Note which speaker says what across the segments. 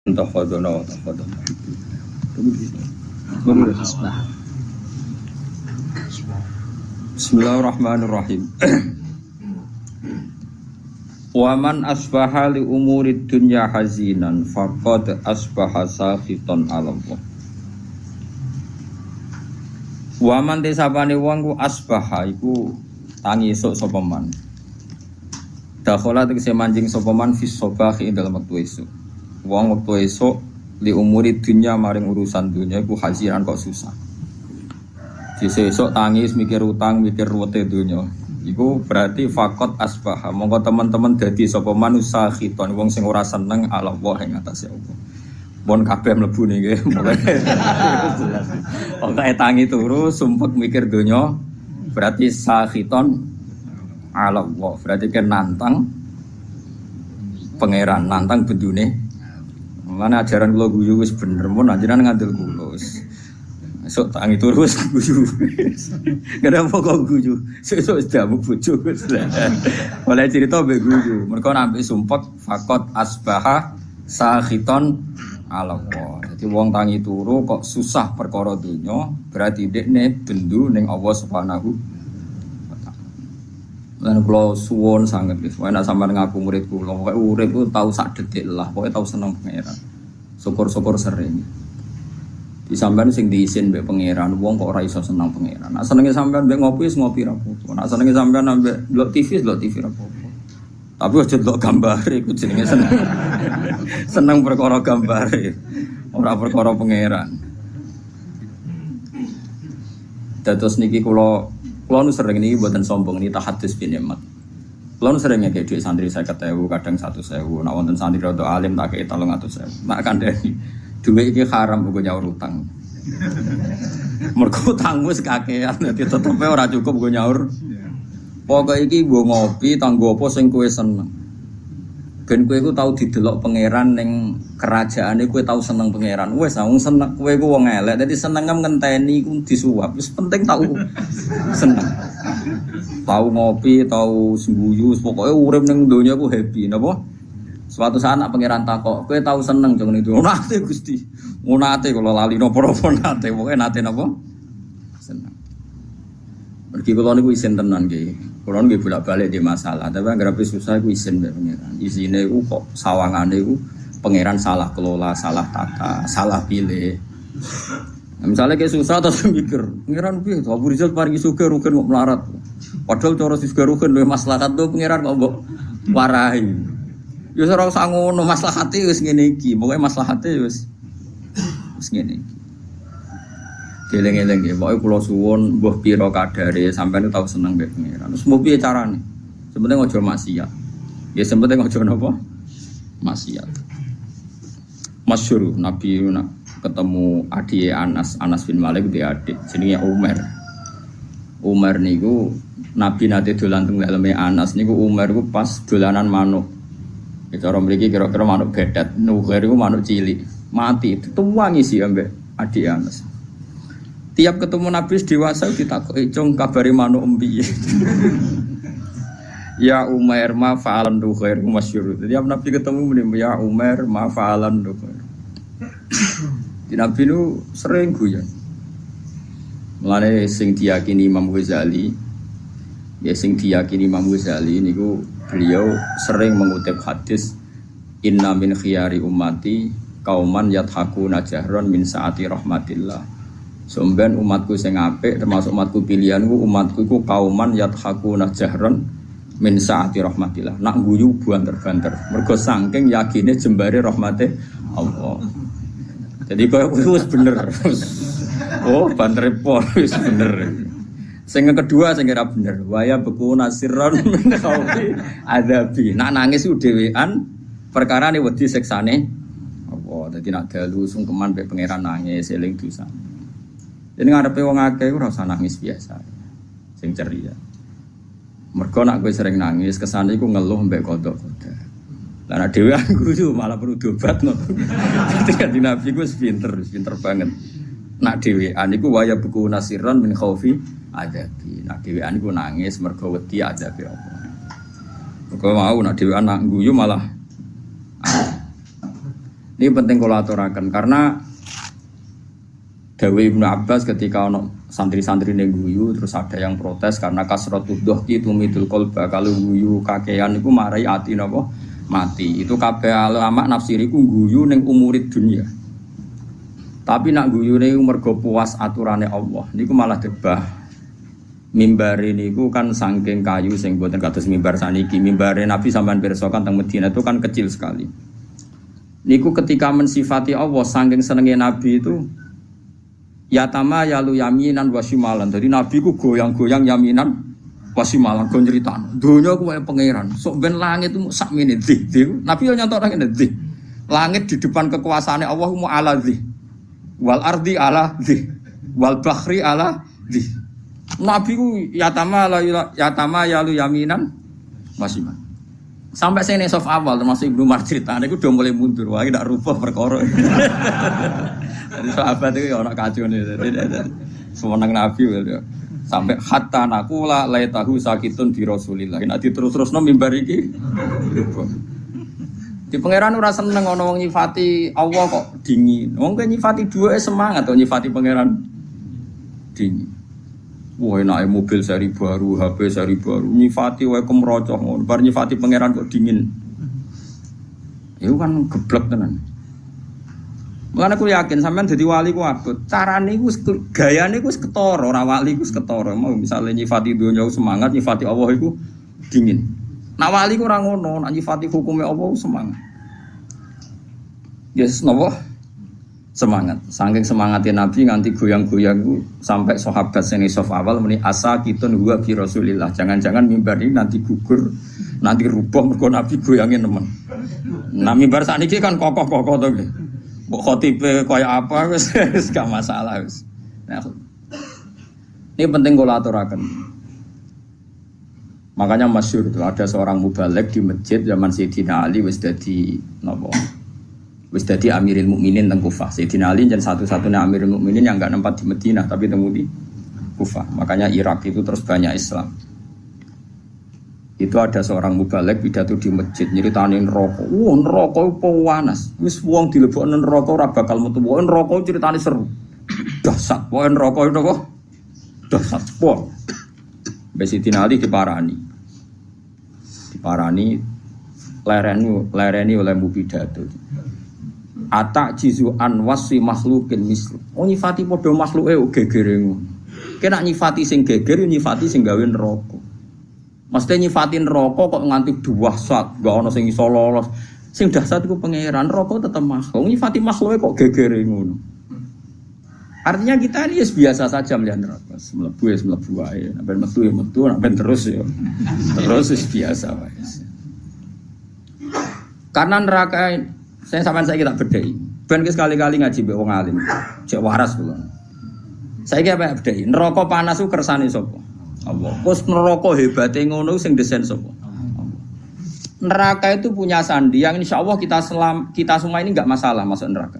Speaker 1: Tafadhana wa tafadhana. Bismillahirrahmanirrahim. Wa man asbaha li umuri dunya hazinan faqad asbaha sakhitan 'ala Allah. Wa man desabane wong ku asbaha iku tangi esuk sapa man. Dakhala tegese manjing sapa man fis sabahi ing dalem wektu esuk. Wong wektu esuk li umuri dunya maring urusan dunya iku haziran kok susah. Esuk tangis mikir utang, mikir ruwete dunya. Iku berarti fakot asbah. Monggo teman-teman dadi sapa manusa khiton wong sing ora seneng ala Allah ing atase Allah. Mun kabeh mlebu niki mulai jelas. Pokoke tangi turu sumpek mikir donya berarti sakhiton ala Allah. Berarti kan nantang pangeran, nantang bendune. Mana ajaran kula guyu wis bener mun anjenan ngandel kula wis. Esuk tangi turu wis guyu. Kenapa kok guyu? Sesuk wis damu bojo wis. Oleh cerita mbek guyu. Mergo nampik sumpek fakot asbaha sakhiton ala Allah. Jadi wong tangi turu kok susah perkara donya, berarti dekne bendu ning Allah Subhanahu wa taala. Lan kula suwun sanget wis, nek sampeyan ngaku murid kula, pokoke urip ku tau sak detik lah, pokoke tau seneng pangeran. Syukur-syukur sering. Di sampeyan sing diisin mbek pangeran, wong kok ora iso seneng pangeran. Nek senenge sampeyan mbek ngopi wis ngopi ra apa-apa. Nek senenge sampeyan mbek delok TV ra apa-apa. Tapi aja delok gambare iku jenenge seneng. Seneng perkara gambare, ora perkara pangeran. Dados niki kula nu sering niki mboten sombong niki tahadus bin nikmat. Kula nu sering ngekek dhuwit santri 50.000, kadang 100.000. Nek wonten santri rada alim tak kei 300.000. Nek kandhani dhuwit iki haram kanggo nyaur utang. Mergo utang wis kakean dadi tetepe ora cukup kanggo nyaur. Pokoke iki nggo ngopi tanggo apa sing kowe seneng. Ben kowe iku tau didelok pangeran ning kerajaane kowe tau seneng pangeran. Wis wong seneng kowe iku wong elek. Dadi senengem ngenteni iku disuwap. Wis penting tau seneng. Tau ngopi, tau sembuyu, pokoke urip ning donya ku happy napa? Suatu saat nak pangeran takok, kowe tau seneng jeng niku. Nate Gusti. Nate kula lali napa-napa nate. Pokoke nate napa? Seneng. Mergi kula niku isin tenan nggih. Kula nggih bolak-balik di masalah, tapi anggere susah iku isin mbek pangeran. Isine iku kok sawangane iku pangeran salah kelola, salah tata, salah pilih. Nah, misalnya kayak susah terus mikir, pangeran piye to Abu Rizal paringi sugih rugen kok melarat. Padahal cara sugih rugen duwe maslahat to pangeran kok mbok warahi. Ya ora usah ngono, maslahate wis ngene iki. Pokoke maslahate wis ngene iki. Geleng-geleng ya, pokoknya kula suwun mbuh pira kadare sampeyan tau seneng mbek pangeran. Terus mau piye carane? Sebenarnya aja maksiat. Ya sebenarnya aja napa? Maksiat. Masyhur Nabi ketemu adik Anas bin Malik dia adik jenenge Umar. Umar niku Nabi nate dolan teng daleme Anas niku Umar niku pas dolanan manuk. Cara mriki kira-kira manuk bedet, nuher iku manuk cilik. Mati dituwangi sih ambek adik Anas. Tiap ketemu Nabi dewasa ditakoki, "Cung kabari manuk empiye?" Ya Umar ma fa'alan nuher masyhur. Tiap Nabi ketemu muni ya Umar ma fa'alan nuher. Di Nabi nu sering guyon. Mulane sing diyakini Imam Ghazali, ya sing diyakini Imam Ghazali niku beliau sering mengutip hadis inna min khiyari ummati kauman yathakuna jahron min saati rahmatillah. Somben umatku sing apik termasuk umatku pilihanku umatku iku kauman yathakuna jahron min saati rahmatillah. Nak guyu banter-banter mergo saking yakine jembare rahmate Allah. Jadi koyo wis bener. Oh, banter pol wis bener. Sing kedua sing ora bener. Waya beku nasirron min khaufi adabi. Nak nangis ku dhewean perkara ne wedi siksane apa. Dadi nak dalu sungkeman mek pangeran nangis eling dosa. Jadi ngarepe wong akeh ora usah nangis biasa. Sing ceria. Mergo nak kowe sering nangis kesane iku ngeluh mbek kodok-kodok. Lah nek dhewean guyu malah perlu diobatno. Dadi Nabi ku pinter banget. Nak dhewean iku waya buku nasiran min khaufi adabi. Nak dhewean iku nangis mergo wedi adabe apa. Mergo mau nak dhewean nak guyu malah Ini penting kalau aturakan karena Dawe Ibnu Abbas ketika ono santri-santri guyu terus ada yang protes karena kasratud dhahki tumidul qalba, kalau guyu kakean iku marai ati napa mati. Itu kabeh ulama nafsir iku guyu ning umurid dunia. Tapi nak guyune mergo puas aturane Allah niku malah debah. Mimbar niku kan saking kayu sing mboten kados mimbar saniki. Mimbare Nabi sampean pirsa kan teng Madinah itu kan kecil sekali. Niku ketika mensifati Allah saking senenge Nabi itu yatama yalu yaminan wasimalan. Jadi Nabi ku goyang-goyang yaminan wasimalan go nyritano. Donya ku kaya pangeran. Sok ben langit itu sak mene ndi. Nabi yo nyantok nang ndi. Langit di depan kekuasaane Allah mu ala dzi. Wal ardi ala dzi. Wal bahri ala dzi. Nabi ku yatama yalu yaminan wasimalan. Sampai sing sof awal termasuk Ibnu Umar ceritane iku udah mulai mundur. Wah iki ndak rubah perkara. Jadi sahabat itu orang kacau nih, semenang Nabi sampai hatta nakula laitahu sakitun di Rasulillah. Nanti terus mimbar iki. Di pangeran ora seneng ana wong nyifati Allah kok dingin. Wong kok nyifati dua semangat atau nyifati pangeran dingin. Wah enake mobil seri baru, HP seri baru, nyifati wae kemrocoh ngono. Bar nyifati pangeran kok dingin. Itu kan geblek tenan. Mulane aku yakin sampean dadi wali ku abot. Carane iku gayane iku ketara, ora wali iku ketara. Mau misale nyifati donya semangat, nyifati Allah iku dingin. Nak wali ku ora ngono, nak nyifati hukume Allah semangat. Yes, napa? Semangat. Saking semangatnya Nabi nganti goyang-goyang ku sampai sahabat sing sof awal muni asa kitun huwa bi Rasulillah. Jangan-jangan mimbar ini nanti gugur, nanti rubuh mergo Nabi goyangin nemen. Nah mimbar sakniki kan kokoh-kokoh to nggih. Mbok khotibe kaya apa wis gak masalah wis. Nah, ini penting kula aturaken. Makanya masyhur itu ada seorang mubaligh di masjid zaman Sayyidina Ali wis dadi napa? Wis dadi Amirul Mukminin teng Kufah. Sayyidina Ali jan satu-satunya Amirul Mukminin yang enggak nempat di Madinah tapi temu di Kufah. Makanya Irak itu terus banyak Islam. Itu ada seorang mubaligh pidato di masjid nyeritani neraka. Wah, neraka iku panas. Wis wong dilebokno neraka ora bakal metu. Wah, neraka ceritane seru. Dahsyat. Wah, neraka itu kok dahsyat. Wah. Sayyidina Ali diparani. Lereni oleh pidato. Atak jizu an wasfi makhlukin mislu. Oh nyifati padha makhluke gegere ngono. Kena nyifati sing geger nyifati sing gawe neraka. Mesti nyifatin neraka kok nganti dahsyat, enggak ana sing iso lolos. Sing dahsyat iku pangeran, neraka tetep makhluk. Nyifati makhluke kok gegere ngono. Artinya kita ini biasa saja melihat neraka. Mlebu wae. Nek metu ya metu, nek terus ya. Terus biasa wae. Karena neraka saya sampean saiki tak bedheki. Ben sekali-kali ngaji mbek wong alim. Cek waras kula. Saiki apa bedheki? Neraka panas ku kersane sapa? Allah. Terus neraka hebate ngono sing desain sapa? Allah. Neraka itu punya sandi yang insyaallah kita semua ini enggak masalah masuk neraka.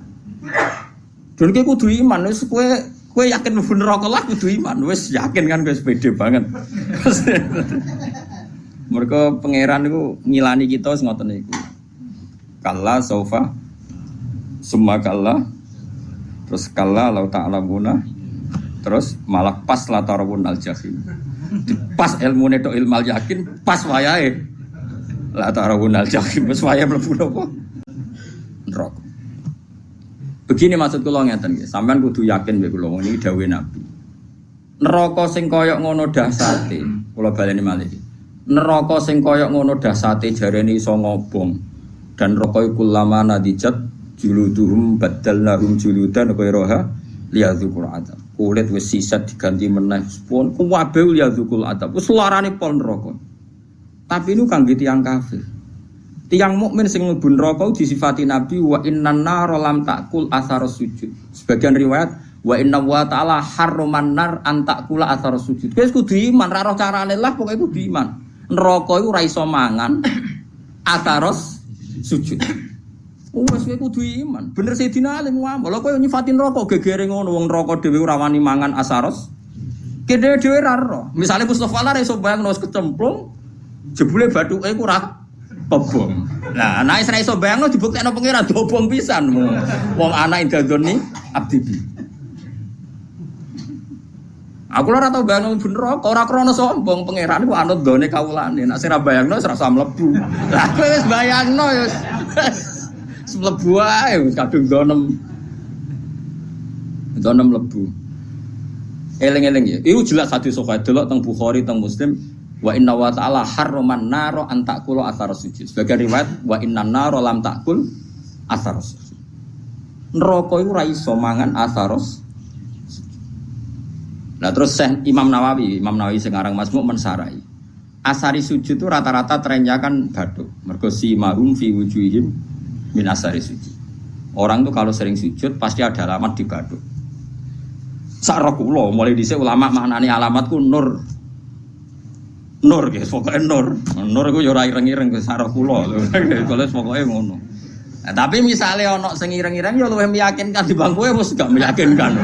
Speaker 1: Dan kowe kudu iman wis kowe yakin mlebu neraka lah kudu iman. Wis yakin kan wis pede banget. Mergo pangeran niku ngilani kita wis ngoten niku. Kalla saufa summa kalla terus kalla lau ta'lamuna terus malah pas la tarawun al jahim. Pas ilmune tok ilmal yakin pas wayahe la tarawun al jahim wis wayahe mlebu napa neraka. Begini maksud kula ngeten nggih, sampean kudu yakin nggih kula niki dawuhe Nabi. Neraka sing kaya ngono dahsate, kula baleni malih. Neraka sing kaya ngono dahsate jarene iso ngobong. Dan rokoi kulama nadijat juluduhum badalnahum juludan ghairaha liyadzukul adab. Kulit wis sisat diganti meneh pun kuwabe liyadzukul adab. Wis larane pol neraka. Tapi niku kangge tiyang kafir. Tiyang mukmin sing mlebu neraka disifati Nabi wa innan nar lam takul athar sujud. Sebagian riwayat wa inna wa ta'ala harraman nar an takula athar sujud. Wis kudu iman ra roh carane lah pokoke kudu iman. Neraka iku ora iso mangan atharos sujud. Wes kowe kudu iman. Bener Sayyidina Ali ngomong, lha kowe nyifatin neraka gegere ngono wong neraka dhewe ora wani mangan asaros. Kene dhewe ra ro. Misale Mustofa lah iso bayang wis kecemplung jebule bathuke ku ora kobong. Nah, anak Israel iso bayangno dibuktekno pangeran dobong pisan. Wong anak indadoni abdi bi. Aku ora tau bayangno bener kok ora krana sombong pangeran ku anut gone kawulane. Nek sira bayangno ora usah mlebu. Lah kowe wis bayangno ya wis mlebu ae wis kadung donem. Donem mlebu. Eling-eling ya. Iku jelas hadis sahih delok teng Bukhari teng Muslim. Wa inna wa ta'ala harroman naro antakulu athar sujud. Sebagai riwayat wa inna naro lam takul athar sujud. Neraka itu raiso mangan athar sujud. Nah terus Imam Nawawi sekarang Masmuk mensarai. Asari sujud itu rata-rata trennya kan baduk. Mergo si mahum fi wujuhim min asari sujud. Orang tuh kalau sering sujud pasti ada alamat di baduk. Sakrokulo mulai dhisik ulama maknani alamatku nur. Nur guys, pokoknya nur. Nur itu ya ora ireng-ireng ke sarah kula lho. Kalau pokoknya ngono. Nah, tapi misalnya ana sing ireng-ireng ya luwih meyakinkan di bangku ya mesti gak meyakinkan.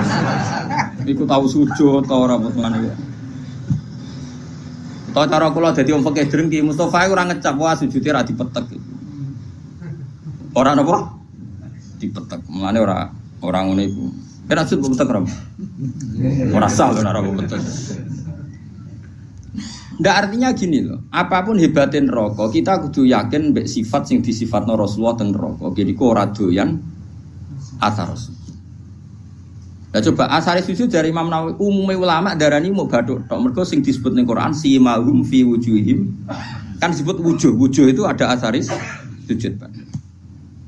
Speaker 1: Iku tahu sujud ta ora mutmane. Tahu cara kula dadi wong fikih drengki Mustofa ora ngecap wah sujude ra dipetek. Ora napa? Dipetek. Mulane ora ngono iku. Kira sujud petek ora. Ora sah lho ora petek. Ndak artinya gini loh, apapun hebatin neraka, kita kudu yakin mbek sifat sing disifatno Rasulullah teng neraka. Jadi kok ora doyan athar sujud. Lah coba asar sujud dari Imam Nawawi, umume ulama darani mau bathuk tok. Mergo sing disebut ning Quran si mahum fi wujuhim kan disebut wujuh itu ada asaris sujud, Pak.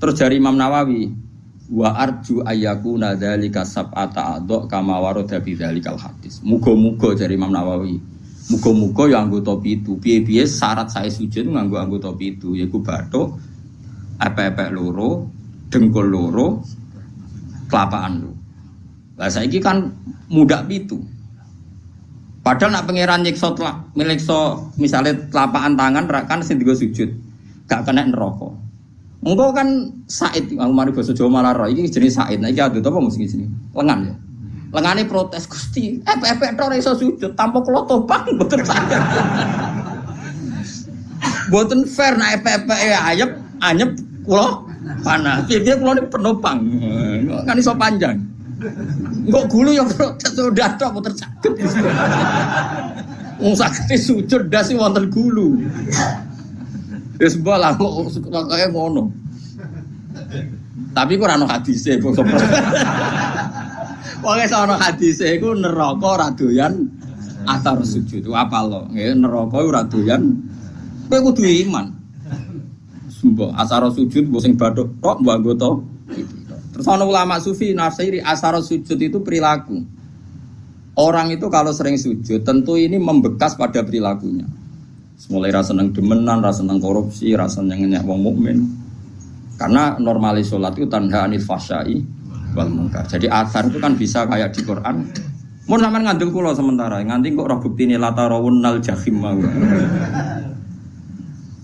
Speaker 1: Terus dari Imam Nawawi wa arju ayyakuna dzalika sab'ata adha kama warada bi dzalikal hadis. Muga-muga dari Imam Nawawi muga-muga ya anggota pitu. Piye-piye syarat saya sujud nganggo anggota pitu yaiku bathuk, epek-epek loro, dengkul loro, kelapaan loro. Lah saiki kan mudak pitu. Padahal nak pangeran nyiksa misale telapaan tangan kan sing digo sujud. Gak kena neraka. Engko kan Said, aku mari basa Jawa malah ro iki jenis Said. Nah iki adut apa mesti sini? Lengan ya. Lengane protes Gusti, epek tok ora iso sujud tanpa kula topang mboten sadar. Mboten fair nek epek anyep kula panah. Piye kula niku penopang. Kan iso panjang. Engko gulu ya protes sudah tok mboten saged. Wong saged sujud ndas wonten gulu. Wis bola kok kaya ngono. Tapi kok ora ono hadise kok. Pokoke ana hadise iku neraka ora doyan athar sujud. Apa lho? Nggih neraka ora doyan. Kowe kudu iman. Sumpah asar sujud mbok sing bathuk tok mbok anggota. Terus ana ulama sufi nafsiri asar sujud itu perilaku. Orang itu kalau sering sujud tentu ini membekas pada perilakunya. Mulai rasa seneng demenan, rasa seneng korupsi, rasa seneng ngenyek wong mukmin. Karena normalis salat itu tanha anil fahsyai wal munkar. Jadi asar itu kan bisa kayak di Quran. Mun sampean ngandel kula sementara, nganti kok roh buktine latarawunnal jahim mau.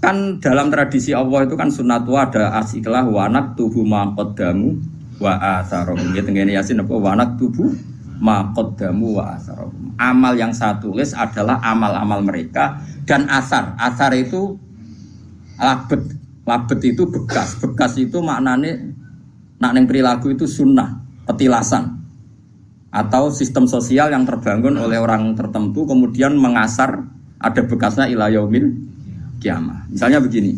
Speaker 1: Kan dalam tradisi Allah itu kan sunnatu ada asiklah wanak tubuh ma qaddamu wa atharum. Ya tengene Yasin apa wanak tubuh ma qaddamu wa atharum. Amal yang saya tulis adalah amal-amal mereka dan asar. Asar itu labet. Labet itu bekas. Bekas itu maknanya nak ning perilaku itu sunnah, petilasan atau sistem sosial yang terbangun oleh orang tertentu kemudian mengasar ada bekasnya ila yaumil kiamah. Misalnya begini.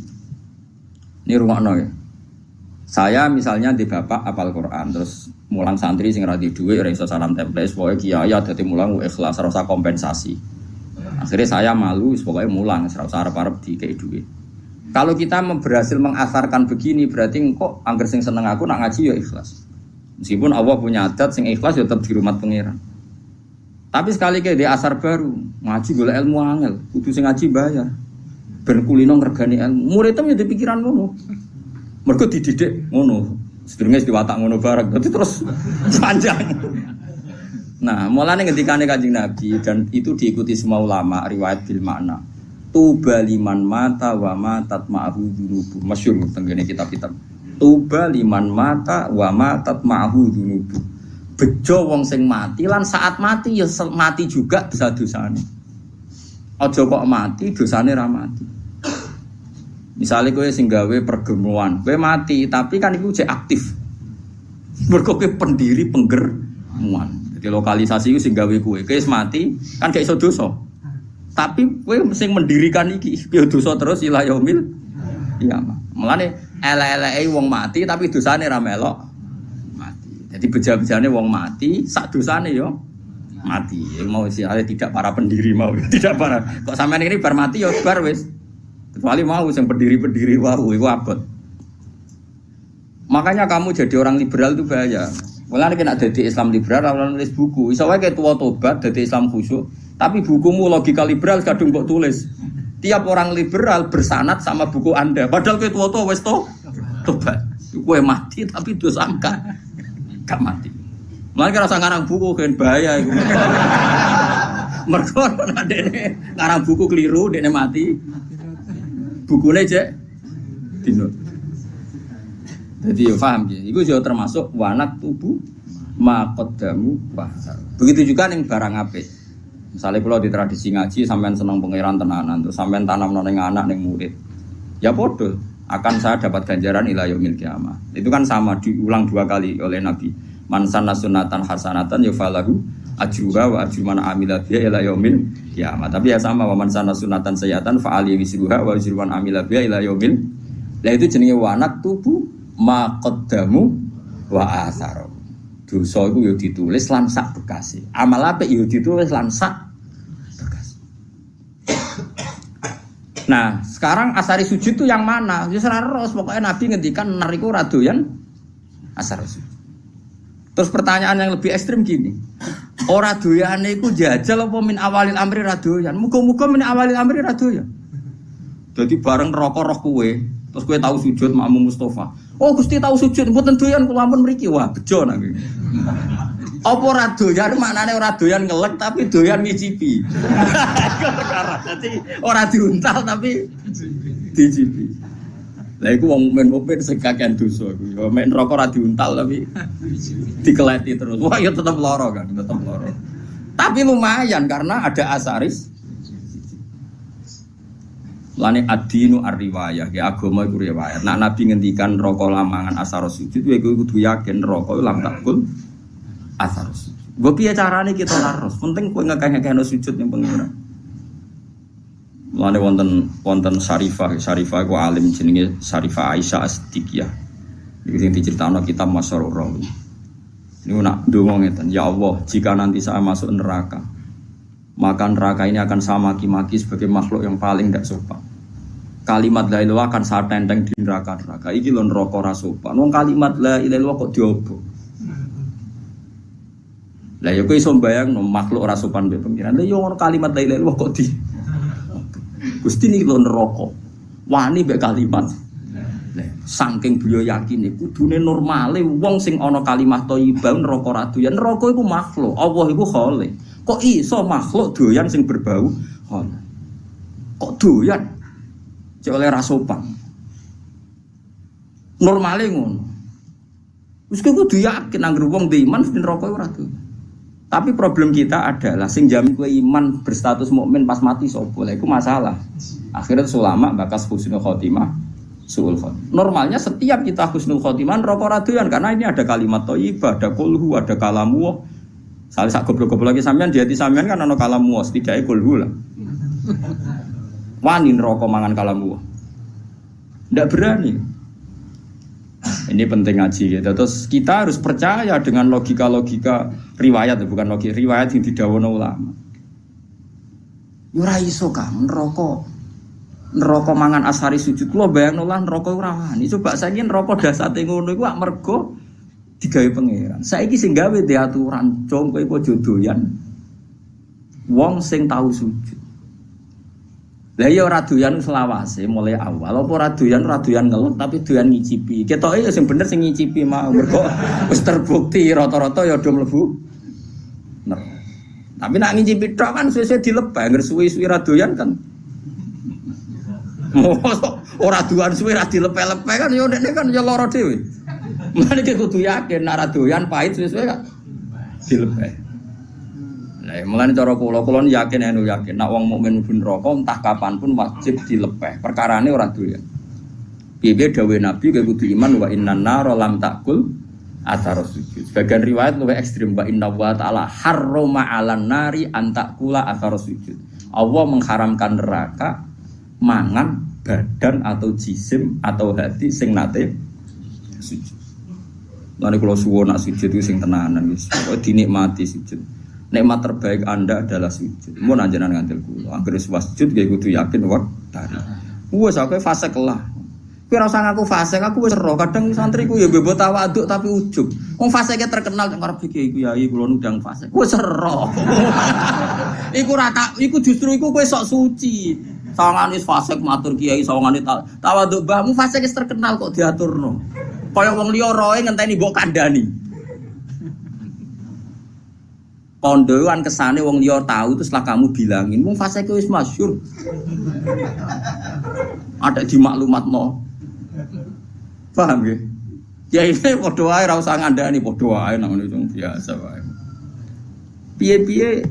Speaker 1: Ini rungokno ya. Saya misalnya di bapak apal Quran terus mulang santri sing ra di dhuwit ora iso salam template pokoke kiai dadi mulang ikhlas ora usah kompensasi. Akhirnya saya malu pokoke mulang ora usah arep-arep dikei dhuwit. Kalau kita berhasil mengasarkan begini berarti kok angger sing seneng aku nak ngaji ya ikhlas. Meskipun Allah punya adat sing ikhlas ya tetap di rumah pangeran. Tapi sekali ke di asar baru ngaji golek ilmu angel, kudu sing ngaji bayar. Ben kulino ngregani ilmu. Murid itu ya pikiran ngono. Mergo dididik ngono. Sedurunge diwatak ngono bareng. Berarti terus panjang. Nah, mulane ngendikane Kanjeng Nabi dan itu diikuti semua ulama riwayat bil makna. Tuba liman mata wa matat ma'ahu dunubu. Masyhur tenggene kitab-kitab. Tuba liman mata wa matat ma'ahu dunubu. Bejo wong sing mati lan saat mati ya mati juga dosa-dosane. Aja kok mati dosane ra mati. Misalnya kowe sing gawe pergemuan, kowe mati, tapi kan iku cek aktif. Mergo kowe pendiri penggermuan. Jadi lokalisasi iku sing gawe kowe wis mati, kan gak iso dosa. Tapi kowe sing mendirikan iki yo dosa terus ila yaumil qiyamah. Mulane elek-eleke wong mati tapi dosane ra melok mati. Jadi beja-bejane wong mati, sak dosane yo mati. Mau siale tidak para pendiri mau, tidak para. Kok sampean ini bar mati yo bar wis. Kecuali mau yang pendiri-pendiri wau iku abot. Makanya kamu jadi orang liberal itu bahaya. Mulane nek dadi Islam liberal ora nulis buku. Iso wae tua tobat dadi Islam khusyuk, tapi bukumu logika liberal kadung kok tulis. Tiap orang liberal bersanad sama buku Anda. Padahal kowe tua-tua wis tobat. Kowe mati tapi dosa gak mati. Mulane kira rasa ngarang buku kan bahaya iku. Mergo nek dene ngarang buku keliru dene mati. Bukune cek dino. Jadi ya paham ya. Iku juga termasuk wanak tubuh maqaddamu wa. Begitu juga ning barang apik. Misalnya kalau di tradisi ngaji sampean seneng pangeran tenanan, terus sampean tanam ning anak ning murid. Ya bodoh, akan saya dapat ganjaran ila yaumil qiyamah. Itu kan sama diulang 2 kali oleh Nabi. Man sanna sunnatan hasanatan yufalahu ajruha wa ajru man amila biha ila yaumil qiyamah. Tapi ya sama wa man sanna sunnatan sayyatan fa ali wisruha wa ajru man amila biha ila yaumil. Lah itu jenenge wanak tubuh maqaddamu wa atharo. Dosa iku yo ditulis lan sak bekase. Amal apik yo ditulis lan sak bekase. Nah, sekarang asari sujud itu yang mana? Wis ora ros, pokoke Nabi ngendikan nar iku ora doyan asar sujud. Terus pertanyaan yang lebih ekstrim gini. Ora doyane iku jajal apa min awalil amri ra doyan? Muga-muga min awalil amri ra doyan. Dadi bareng neraka roh kowe, terus kowe tahu sujud makmum Mustafa. Oh Gusti tahu sujud, mboten doyan kula ampun mriki. Wah, bejo nang iki. Apa ora doyan maknane ora doyan ngelek tapi doyan ngicipi. Dadi ora diuntal tapi dicipi. Lah iku wong mukmin sing kakean dosa iku. Ya mek neraka ora diuntal tapi dikeleti terus. Wah, ya tetep lara kan, tetep lara. Tapi lumayan karena ada asaris. Lane ad-dinu ar-riwayah, ya agama iku riwayat. Nah Nabi ngendikan neraka lamangan asar sujud, kowe kudu yakin neraka lam takul asar sujud. Gue piye carane kita laros? Penting kowe ngekeh-ngekehno sujud ning pengira. Lane wonten Syarifah iku alim jenenge Syarifah Aisyah As-Siddiqiyah. Iki sing diceritakno kitab Masyarur Rawi. Niku nak ndonga ngeten, ya Allah, jika nanti saya masuk neraka, maka neraka ini akan saya maki-maki sebagai makhluk yang paling tidak sopan. Kalimat la ilaha akan saya tenteng di neraka-neraka. Iki lho neraka ora sopan. Wong kalimat la ilaha kok diobok. Lah ya kowe iso mbayangno makhluk ora sopan mbek pengiran. Lah yo kalimat la ilaha kok di Gusti niki lho neraka. Wani mbek kalimat. Saking beliau yakin kudune normale wong sing ana kalimat thayyibah neraka ra doyan. Neraka iku makhluk, Allah iku khalik. Kok iso makhluk doyan sing berbau khalik? Kok doyan? Cek oleh ra sopan. Normale ngono. Wis kudu yakin anggere wong ndek iman mesti neraka ora doyan. Tapi problem kita adalah sing jamin kowe iman berstatus mukmin pas mati sapa? Lha iku masalah. Akhirnya ulama bakas husnul khotimah. Suul khotimah. Normalnya setiap kita husnul khotimah neraka ra doyan karena ini ada kalimat thayyibah, ada kulhu, ada kalamu. Salah sak goblok-goblok lagi sampean di hati sampean kan ana kalamu, setidaknya kulhu lah. Wani neraka mangan kalamu. Ndak berani. Ini penting ngaji gitu. Terus kita harus percaya dengan logika-logika riwayat, bukan logika riwayat yang didhawuhna ulama. Ora iso kan neraka mangan ashari sujud. Kula bayangno lah neraka ora wani. Coba saiki neraka dasate ngono iku ak mergo digawe pangeran. Saiki sing gawe di aturan cung kowe aja doyan wong sing tau sujud. Lah ya ora doyan selawase mulai awal. Apa ora doyan ngeluk tapi doyan ngicipi. Ketoke ya sing bener sing ngicipi mau mergo wis terbukti rata-rata ya do mlebu neraka. Tapi nak ngicipi tok kan suwe-suwe dilepeh, ngger suwi-suwi ra doyan kan. Ora doyan suwe ra dilepeh-lepeh kan ya ndekne kan ya lara dhewe. Mulane kudu yakin nek ra doyan pahit suwe-suwe kan dilepeh. Lah mulane cara kula yakin nek wong mukmin mlebu neraka entah kapan pun wajib dilepeh. Perkarane ora doyan. Piye dawuh Nabi kowe kudu iman wa innan nar lam takul athar sujud. Sebagian riwayat luwih ekstrem wa inna wa ta'ala harrama 'alan nari an takula athar sujud. Allah mengharamkan neraka mangan badan atau jisim atau hati sing nate sujud. Lan kula suwun nak sujud itu sing tenanan wis. Kok dinikmati sujud. Nikmat terbaik Anda adalah sujud. Mun anjenengan ngandel kula, anggere sujud nggih kudu yakin wektari. Wes aku fase kelah. Kowe ora usah ngaku fase, aku wis ero. Kadang santriku ya bebo tawaduk tapi ujug. Wong fase ki terkenal nang karep iki iku yai kula nundang fase. Wis ero. Iku rata, iku justru iku kowe sok suci. Sawangane fase matur kiai, sawangane tawaduk mbahmu fase ki terkenal kok diaturno. Kaya wong liya roe ngenteni mbok kandhani. Kondoan kesane wong liya tahu itu setelah kamu bilangin, wong fase ki wis masyhur. Ada di maklumatno. Paham ya? Ya ini padha wae ora usah ngandani padha wae nang ngono biasa wae. Piye-piye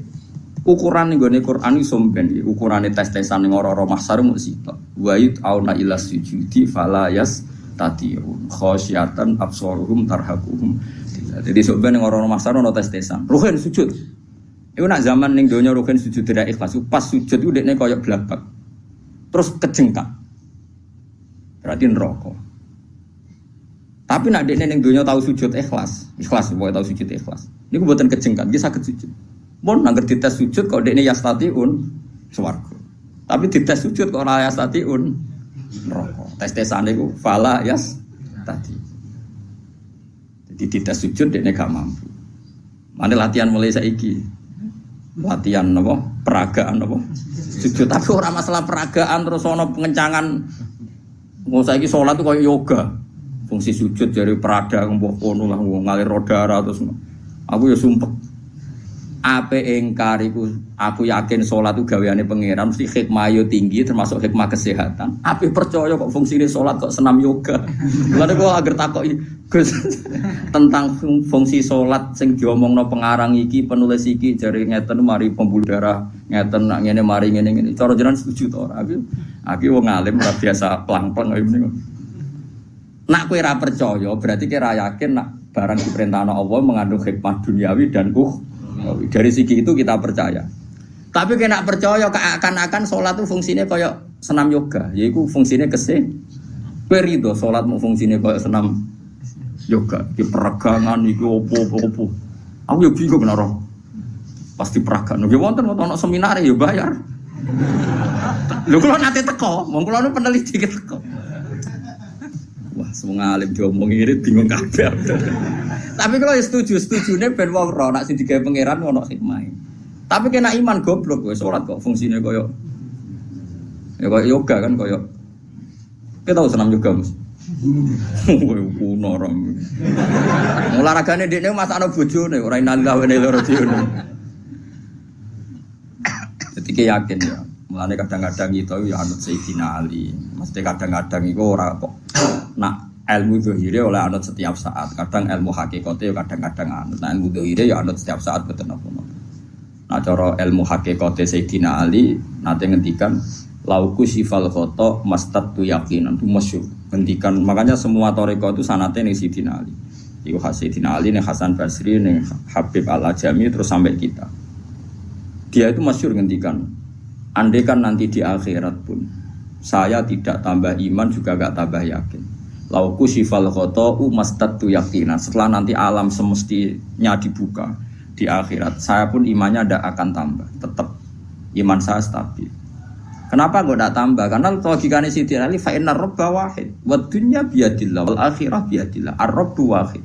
Speaker 1: ukuran ning gone Quran iso mben iki, ukurane tes-tesan ning ora-ora mahsar mung sitok. Wa auna ila sujudi fala yastati'un khasyatan absaruhum tarhaquhum. Jadi sampeyan ning ora-ora mahsar ono tes-tesan. Ruhin sujud. Iku nak zaman ning donya ruhin sujud tidak ikhlas. Pas sujud ku dekne koyo blabak. Terus kejengkak. Berarti neraka. Tapi nak dekne ning donya tahu sujud ikhlas pokoke tahu sujud ikhlas. Niku mboten kejengkak, nggih saged sujud. Mun nangger dites sujud kok dekne yastatiun swarga. Tapi dites sujud kok ora yastatiun neraka. Tes-tesane iku fala yastati. Jadi dites sujud dekne gak mampu. Mane latihan mulai saiki. Latihan napa? Peragaan napa? Sujud tapi ora masalah peragaan terus ana pengencangan. Wong saiki salat koyo yoga. Fungsi sujud dari perada mbok kono lah wong ngalir rodara terus. Aku ya sumpek. Ape engkar iku aku yakin salat itu gaweane pangeran mesti hikmah yo tinggi termasuk hikmah kesehatan. Ape percaya kok fungsine salat kok senam yoga. Lha kok agar takoki Gus tentang fungsi salat sing diomongno pengarang iki penulis iki jare ngeten mari pembuluh darah ngeten nak ngene mari ngene. Cara jenengan setuju to ora? Aku wong alim ora biasa plang-plang kaya ngene. Nak kowe ora percaya berarti kowe ora yakin nak barang diperintahno Allah mengandung hikmah duniawi dan dari segi itu kita percaya. Tapi kena percaya akan sholat itu fungsinya kayak senam yoga. Yaitu fungsinya kowe rido sholat mau fungsinya kayak senam yoga. Di peragangan itu opo. Aku ya bingung naro. Pasti peragan. Nggih wonten seminar ya bayar. Lho kula nate teko, wong kula nu peneliti teko. Wah, semua alim diomongi irit bingung kabeh. Tapi kalau setujune ben wong ora nek sing digawe pangeran ono hikmah. Tapi kena iman goblok kowe salat kok fungsine koyo ya koyo yoga kan koyo. Kita tahu senam yoga Mas. Kowe kuno ora. Olahragane dekne masakno bojone ora inalillah wa inna ilaihi raji'un. Jadi yakin ya. Mulane kadang-kadang itu ya anut Sayyidina Ali. Mesti kadang-kadang iku ora kok nak ilmu zahire oleh anut setiap saat. Kadang ilmu hakikate kadang-kadang anut. Nah ilmu zahire ya anut setiap saat betul apa. Nah cara ilmu hakikate Sayyidina Ali nate ngendikan lauku sifal khoto mastatu yakinan itu masyhur. Ngendikan makanya semua thariqah itu sanate ning Sayyidina Ali. Iku Sayyidina Ali ning Hasan Basri ning Habib Al-Ajami terus sampai kita. Dia itu masyhur ngendikan andai kan nanti di akhirat pun saya tidak tambah iman juga gak tambah yakin. Lauku sifal khoto'u mastatu yakinan. Setelah nanti alam semestinya dibuka di akhirat, saya pun imannya tidak akan tambah. Tetap iman saya stabil. Kenapa kok tidak tambah? Karena logikanya Sayyidina Ali fa innar rabba wahid wa dunya biyadillah wal akhirah biyadillah. Ar-rabbu wahid.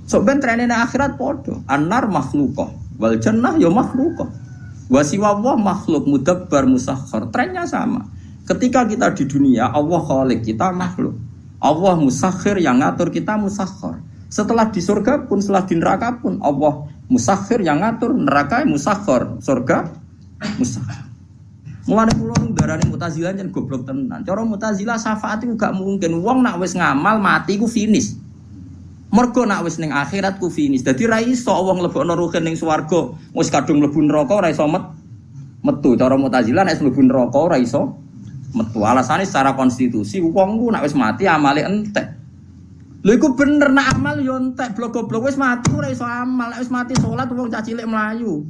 Speaker 1: So ben trenene akhirat podo. An-nar makhluqah wal jannah ya makhluqah. Wa siwa Allah makhluk mudabbar musakhkhar. Trennya sama. Ketika kita di dunia Allah khalik, kita makhluk. Allah musakhir yang ngatur kita musakhir. Setelah di surga pun, setelah di neraka pun Allah musakhir yang ngatur, neraka musakhir, surga musakhir. Mulane kula ndarani Mu'tazilah jan goblok tenan. Cara Mu'tazilah syafaat iku gak mungkin. Wong nak wis ngamal mati ku finish. Mergo nak wis ning akhirat ku finish. Dadi ra iso wong lebokno ruhin ning swarga, wis kadung mlebu neraka ora iso metu. Cara Mu'tazilah nek mlebu neraka ora iso metu. Alasane secara konstitusi wong ku nek wis mati amale entek. Lho iku bener nek amal yo entek, blok-blok wis mati ora iso amal. Nek wis mati salat wong cah cilik mlayu.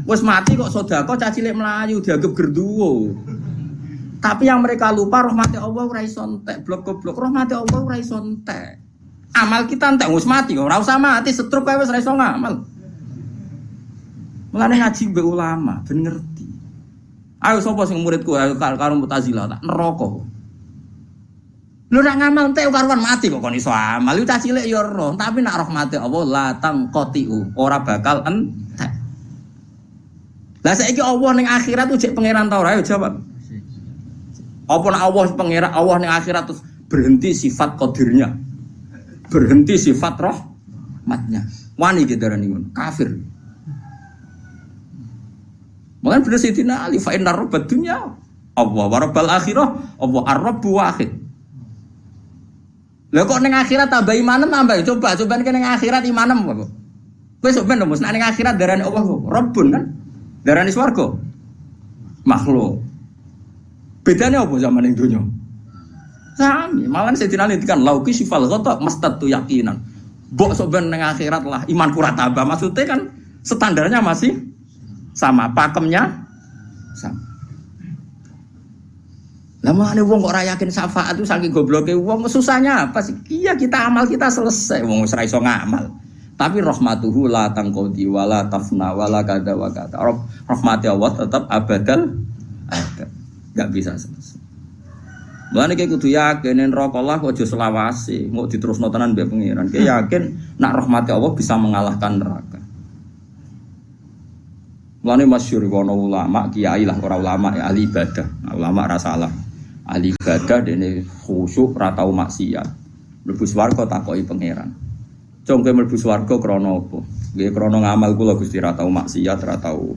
Speaker 1: Wis mati kok sedekah cah cilik mlayu dianggap gerduwo. Tapi yang mereka lupa rahmati Allah ora iso entek, blok-blok rahmati Allah ora iso entek. Amal kita entek wis mati kok ora usah mati setruk kae wis ora iso ngamal. Mulane ngaji mbek ulama ben ngerti. Ayo sapa sing muridku ayo karo Mu'tazilah tak neraka. Lho nek ngamal entek karuan mati kok kon iso amal. Iku cah cilik ya roh, tapi nek rahmati Allah la tangqatiu, ora bakal entek. Lah saiki Allah ning akhirat ujek pangeran ta ora ayo jawab. Apa nek Allah pangeran Allah ning akhirat terus berhenti sifat qadirnya. Berhenti sifat rahmatnya. Wani gedarani ngono, kafir. Mungkin bener Sayyidina Ali fa inna rabbad dunya Allah wa rabbal akhirah Allah ar-rabbu wahid. Lah kok ning akhirat tambah imanem tambah coba ning akhirat imanem kok. Kowe sok ben nek ning akhirat darani Allah kok Rabbun kan. Darani swarga. Makhluk. Bedane apa zaman ning donya? Sami, malah Sayyidina Ali kan lauki sifal ghata mastatu yaqinan. Mbok sok ben ning akhirat lah imanku ora tambah. Maksudnya kan standarnya masih sama, pakemnya sama. Lama ada wong kok ora yakin syafaat itu saking gobloke wong, susahnya apa sih? Iya kita amal kita selesai, wong wis ra iso ngamal. Tapi rahmatuhu la tangqadi wala tafna wala kada wa kada. Rahmati Allah tetap abadal ada. Enggak bisa selesai. Mulane ki kudu yakin neraka Allah kok aja selawase, mau diterusno tenan mbek pengiran. Ki yakin nak rahmati Allah bisa mengalahkan neraka. Mulane masyhur ana ulama kiai lah ora ulama ya ahli ibadah. Nah, ulama ra salah. Ahli ibadah dene khusyuk ra tau maksiat. Mlebu swarga takoki pangeran. Cung kowe mlebu swarga krana apa? Nggih krana ngamal kula Gusti ra tau maksiat, ra tau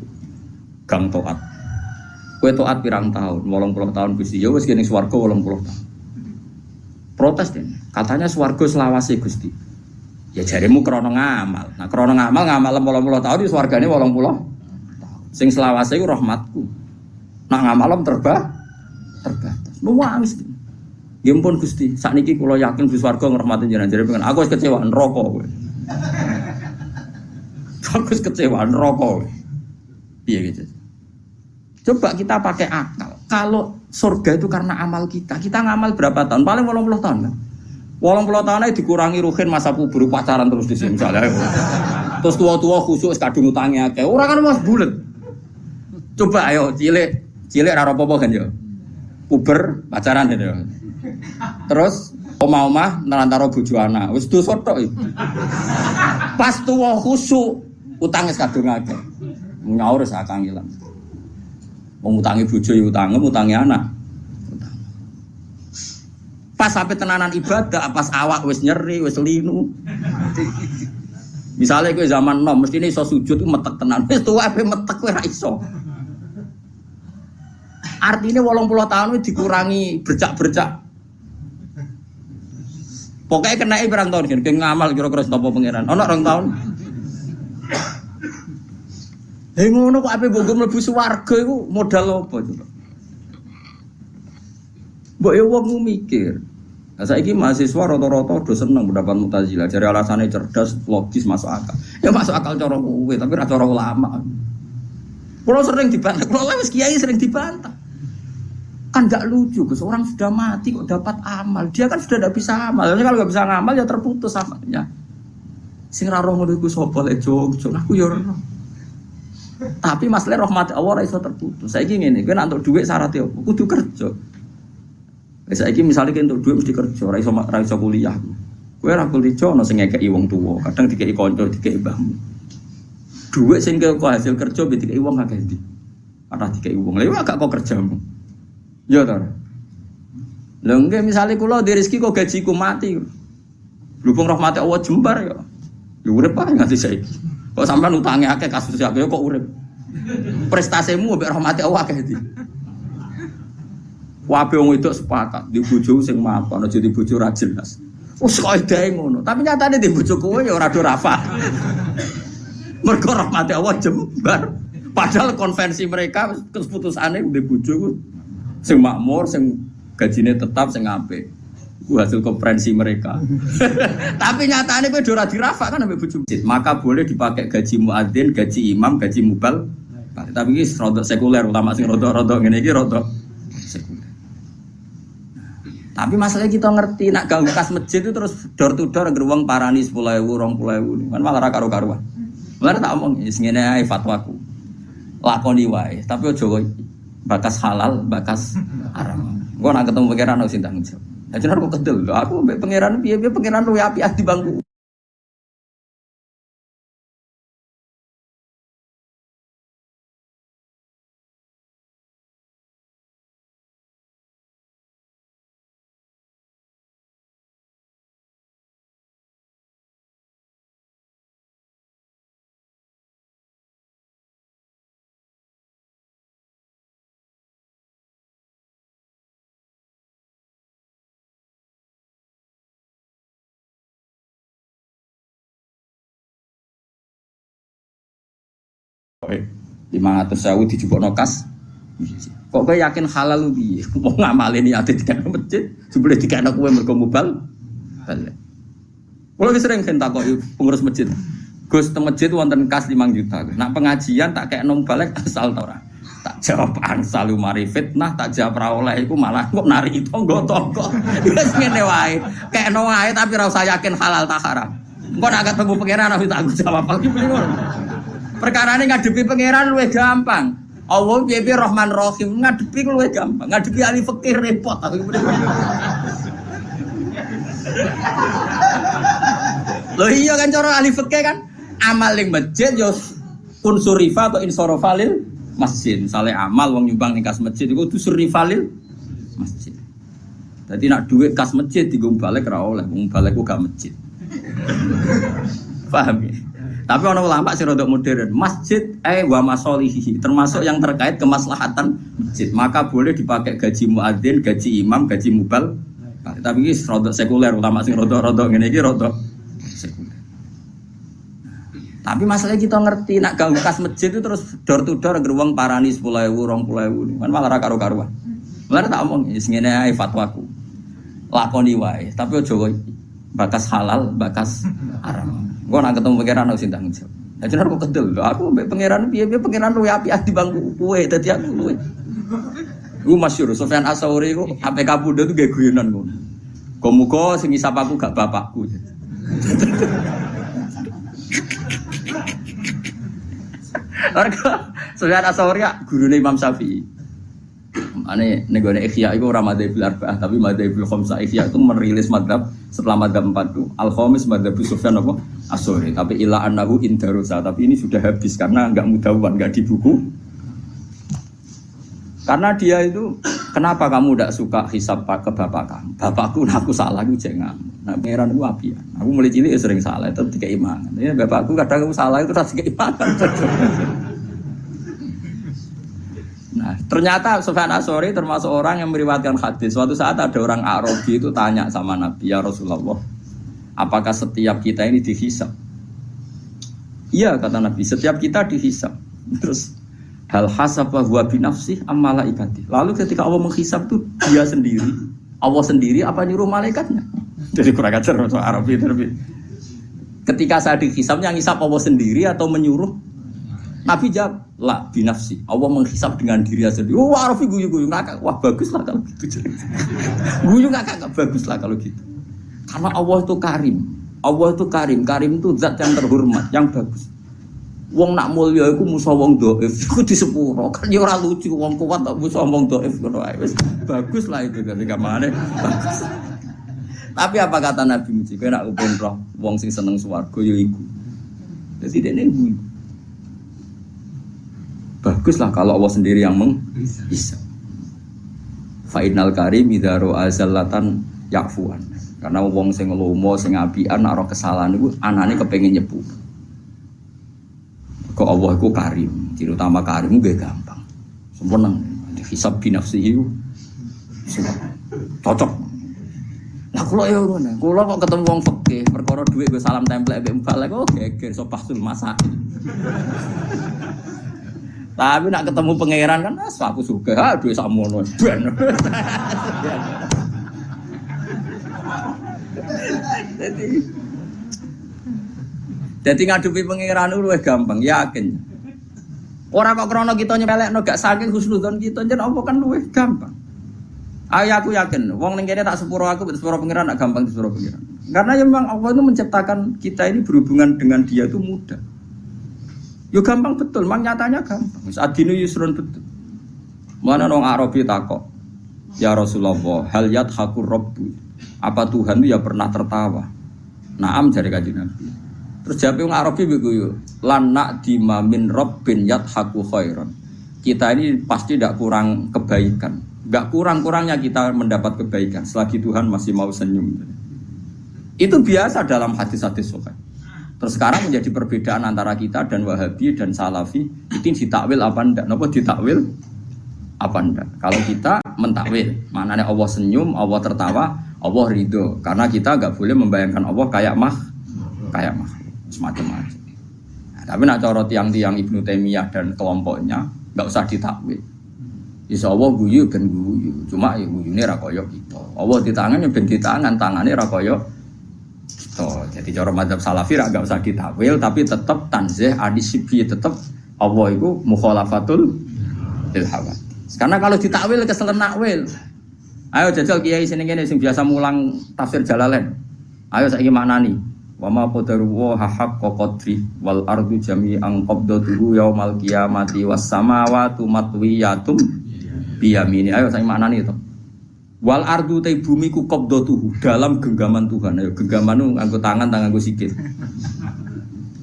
Speaker 1: gang taat. Kowe taat pirang tahun? 80 tahun Gusti. Ya wis kene swarga 80 tahun. Protes dene. Katanya swarga selawase Gusti. Ya jaremu krana ngamal. Nah krana ngamal 80 tahun di swargane 80. Sing selawase iku rahmatku. Nak ngamalem terbatas. Nuwangis. Nggih pun Gusti, sakniki kula yakin Gusti swarga ngrahmati jenengan jare pengen. Aku wis kecewa neraka kowe. Aku wis kecewa neraka kowe. Piye gitu. Coba kita pakai akal. Kalau surga itu karena amal kita ngamal berapa tahun? Paling 80 tahun kan? 80 tahun aja dikurangi ruhin masa puber pacaran terus di sini misalnya. Terus tua-tua khusus kadung utangnya akeh. Ora kan Mas bulet. Coba ayo cilik ra apa-apa kan ya. Puber pacaran ya. Terus omah-omah nerantara bojo anak. Wis dosa tok iki. Pas tuwa khusuk utang wis kadung akeh. Nyaur sak kangilan. Wong utangi bojo ya utangi anak. Pas sampai tenanan ibadah, pas awak wis nyeri, wis linu. Misalnya kowe zaman nom mesti iso sujud metek tenan. Wis tuwa ape metek kowe ra iso. Artinya 80 tahun itu dikurangi bercak-bercak. Pokoknya kena berang tahun kan, kayak ngamal kira-kira setopo pangeran. Ono 2 tahun. Hei ngono kok ape mbok mlebu swarga iku modal apa coba? Mbok yo wong mikir. Nah, saiki mahasiswa rata-rata do seneng pendapat Mu'tazilah. Jare alasane cerdas, logis, masuk akal. Ya masuk akal cara kowe, tapi ra cara ulama. Kulo sering dibantah, kulo wis kiai sering dibantah. Kan enggak lucu, Gus. Orang sudah mati kok dapat amal. Dia kan sudah enggak bisa amal. Kalau enggak bisa ngamal ya terputus amalnya. Sing ra roh ngono iku sapa lek jog aku ya ora. Tapi masalah rahmat Allah ora iso terputus. Saiki ngene, kowe nek entuk dhuwit syaratnya opo? Kudu kerja. Saiki misale kowe entuk dhuwit mesti kerja, ora iso kuliah. Kowe ora kuliah ono sing ngekeki wong tuwa, kadang dikeki kanca, dikeki mbahmu. Dhuwit sing kok hasil kerja mbek dikeki wong akeh ndi? Ora dikeki wong. Lha gak kok kerjamu. Ya ta. Lha nggih misale kula di rezeki kok gajiku mati. Berhubung rahmat Allah jembar ya. Ya urip ae nganti saiki. Kok sampean utange akeh kasus akeh kok urip. Prestasimu mbek rahmat Allah akeh ndi? Wae wong wedok sepakat di bojo sing mapan aja di bojo ra jelas. Wes kok edae ngono, tapi nyatane di bojo kowe ya ora do rafa. Mergo rahmat Allah jembar. Padahal konvensi mereka keputusane di bojo ku sing makmur, sing gajine tetap, sing apik. Ku hasil konferensi mereka. Tapi nyatane kowe ora dirafak kan ambek bojo masjid. Maka boleh dipakai gaji muadzin, gaji imam, gaji mubal. Tapi iki rodok sekuler, ulama sing rodok-rodok ngene iki rodok sekuler. Tapi masalahnya kita ngerti nak ganggu kas masjid itu terus door to door geruang parani 10.000, 20.000. Kan malah ra karo-karuan. Mulane tak omong wis ngene ae fatwaku. Lakoni wae, tapi aja bakas halal, bakas haram. Engko nak ketemu pangeran sing tanggung jawab. Lah jenenge kok kedel. Aku mbek pangeran piye-piye pangeran luwe apik di bangku. Oke, 500.000 dijupuk nokas. Kok kowe yakin halal lu piye? Wong ngamale niate dikene masjid, jebule dikene kowe mergo mubal. Balik. Kulo wis sering takoki pengurus masjid. Gus teng masjid wonten kas 5 juta. Nak pengajian tak kekno balik asal ta ora? Tak jawab ansal mari fitnah, tak jawab ra oleh iku malah kok nari tangga-tangga. Wis ngene wae. Kekno wae tapi ra usah yakin halal ta haram. Engko nak ketemu pangeran aku tak jawab iki ngono. Perkara ini ngadepi pangeran luwih gampang. Allah piye-piye Rahman Rahim ngadepi luwih gampang. Ngadepi ahli fikih repot aku. Loh iya kan cara ahli fikih kan amal ning masjid yo unsur rifa atau insorofalil masjid. Misale amal wong nyumbang ning kas masjid iku unsur rifalil masjid. Dadi nak duit kas masjid digo balik ra oleh, wong balik ku gak masjid. Paham ya? Tapi orang ulama sih rodok modern, masjid wa masolihi termasuk yang terkait kemaslahatan masjid, maka boleh dipakai gaji muadzin, gaji imam, gaji mubal. Tapi ini rodok sekuler, ulama sih rodok-rodok ngene iki rodok sekuler. Tapi masalahnya kita ngerti nak ganggu kas masjid itu terus door to door geruang parani 10.000, 20.000. Kan malah ra karo-karuan. Mulane tak omong wis ngene ae fatwaku. Lakoni wae, tapi aja bakas halal, bakas haram. Engko nak ketemu pangeran sing tanggung jawab. Lah jenenge kok kedel. Aku mbek pangeran piye-piye pangeran luwe apik di bangku kowe dadi aku luwe. Iku masyhur Sufyan Ats-Tsauri iku APK Pundho itu gawe guyonan ngono. Muga sing ngisap aku gak bapakku. Arga Sufyan Ats-Tsauri gurune Imam Syafi'i. Ane negone Ikhya itu ora madzhabul arba'ah tapi madzhabul khamsah. Ikhya itu merilis madzhab setelah madzhab 4 itu al-khamis madzhab Sufyan apa? Ats-Tsauri. Tapi ila annahu indarusa. Tapi ini sudah habis karena enggak mudawwan, enggak di buku. Karena dia itu kenapa kamu enggak suka hisab ke bapak kamu? Bapakku aku salah aku jangan. Nah, pangeran aku apian. Aku mulai cilik ya sering salah itu tiga imangan. Ya bapakku kadang aku salah itu rasa keimanan. Nah, ternyata Sufyan Ats-Tsauri termasuk orang yang meriwayatkan hadis. Suatu saat ada orang Arabi itu tanya sama Nabi, ya Rasulullah, apakah setiap kita ini dihisab? Iya kata Nabi, setiap kita dihisab. Terus hal hasabah huwa binafsih am malaikati. Lalu ketika Allah menghisab itu dia sendiri, Allah sendiri apa nyuruh malaikatnya? Jadi kurang ajar orang Arabi itu. Ketika saya dihisab, yang hisab Allah sendiri atau menyuruh? Nabi jawab, la binafsi. Allah menghisab dengan diri sendiri. Wah, Arabi guyu-guyu ngakak. Wah, bagus lah kalau gitu. Guyu ngakak, bagus lah kalau gitu. Karena Allah itu karim. Allah itu karim. Karim itu zat yang terhormat, yang bagus. Wong nak mulya iku musuh wong dhaif. Iku disepuro. Kan ya ora lucu wong kuat kok musuh wong dhaif ngono ae. Wis bagus lah itu dari kamane. Bagus. Tapi apa kata Nabi Muji? Kowe nak kepen roh wong sing seneng swarga ya iku. Dadi dene baguslah kalau Allah sendiri yang menghisab. Fa'inal karim idza ra'a zallatan ya'fuan. Karena wong sing lomo sing apian nek ora kesalahan iku anane kepengin nyepu. Kok Allah iku karim, ciri utama karim nggih gampang. Sempurna hisab binafsihi cocok. Lah kula yo ngono. Kula kok ketemu wong fikih perkara dhuwit go salam templek mbek mbalek kok geger sopahsul masak. Tapi nak ketemu pangeran kan aku suka, aduh samono ben. Jadi ngadepi pangeran itu luwih gampang, yakin. Orang kok krono kita nyepelekno gak saking husnudzon kita jen apa kan luwih gampang. Ayo aku yakin, wong ning kene tak sepuro aku, sepuro pangeran gak gampang sepuro pangeran. Karena memang Allah itu menciptakan kita ini berhubungan dengan dia itu mudah. Yo gampang betul, memang nyatanya gampang. Adinu yusrun betul. Mana nong Arabi takok, ya Rasulullah, hal yadhakur rabbu. Apa Tuhan itu ya pernah tertawa? Naam jari kanjeng Nabi. Terus jawab wong Arabi begitu, lan na'dima min rabbin yadhaku khairan. Kita ini pasti tidak kurang kebaikan. Enggak kurang-kurangnya kita mendapat kebaikan selagi Tuhan masih mau senyum. Itu biasa dalam hadis-hadis sahih. Terus sekarang menjadi perbedaan antara kita dan Wahabi dan Salafi itu ditakwil apa enggak? Napa ditakwil apa enggak? Kalau kita mentakwil, maknanya Allah senyum, Allah tertawa, Allah ridho. Karena kita enggak boleh membayangkan Allah kayak semacam-macam. Nah, tapi nak cara tiang-tiang Ibnu Taimiyah dan kelompoknya enggak usah ditakwil. Insya Allah guyu ben guyu, cuma ya guyune ra kaya kita. Allah di tangan ya ben di tangan, tangannya ra kaya jadi cara mazhab Salafi enggak usah ditakwil tapi tetap tanzih adisibi tetap Allah itu mukhalafatul lil hawa. Karena kalau ditakwil keselen nakwil. Ayo jajal kiai sini kene sing biasa mulang tafsir Jalalain. Ayo saiki maknani. Wa ma qadaru wa haqqa qadri wal ardu jami'an qabdatuhu yaumal qiyamati was samawati matwiyatum biyamini. Ayo saiki maknani to. Wal ardu te bumi ku qabdatuhu dalam genggaman Tuhan. Ayo genggaman nganggo tangan nganggo sikil.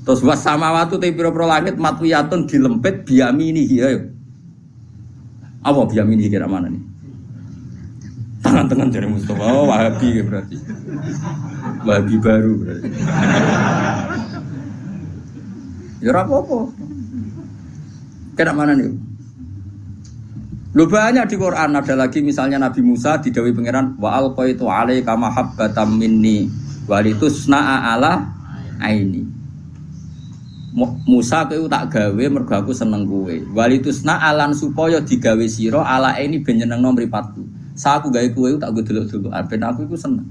Speaker 1: Terus was samawati te pira-pira langit matwiyatun dilempit biyamini ayo. Apa biyamini kira mana nih? Tangan-tangan dari Mustafa. Oh, Wahabi berarti. Wahabi baru berarti. Ya apa-apa. Kira mana nih? Lu banyak di Quran ada lagi misalnya Nabi Musa didhawuhi pangeran wa alqaitu alaika mahabbatan minni walitusna'a ala aini. Musa kowe tak gawe mergo aku seneng kowe. Walitusna'a lan supaya digawe sira ala aini ben nyenengno mripatku. Sa aku gawe kowe tak go delok-delok ben aku iku seneng.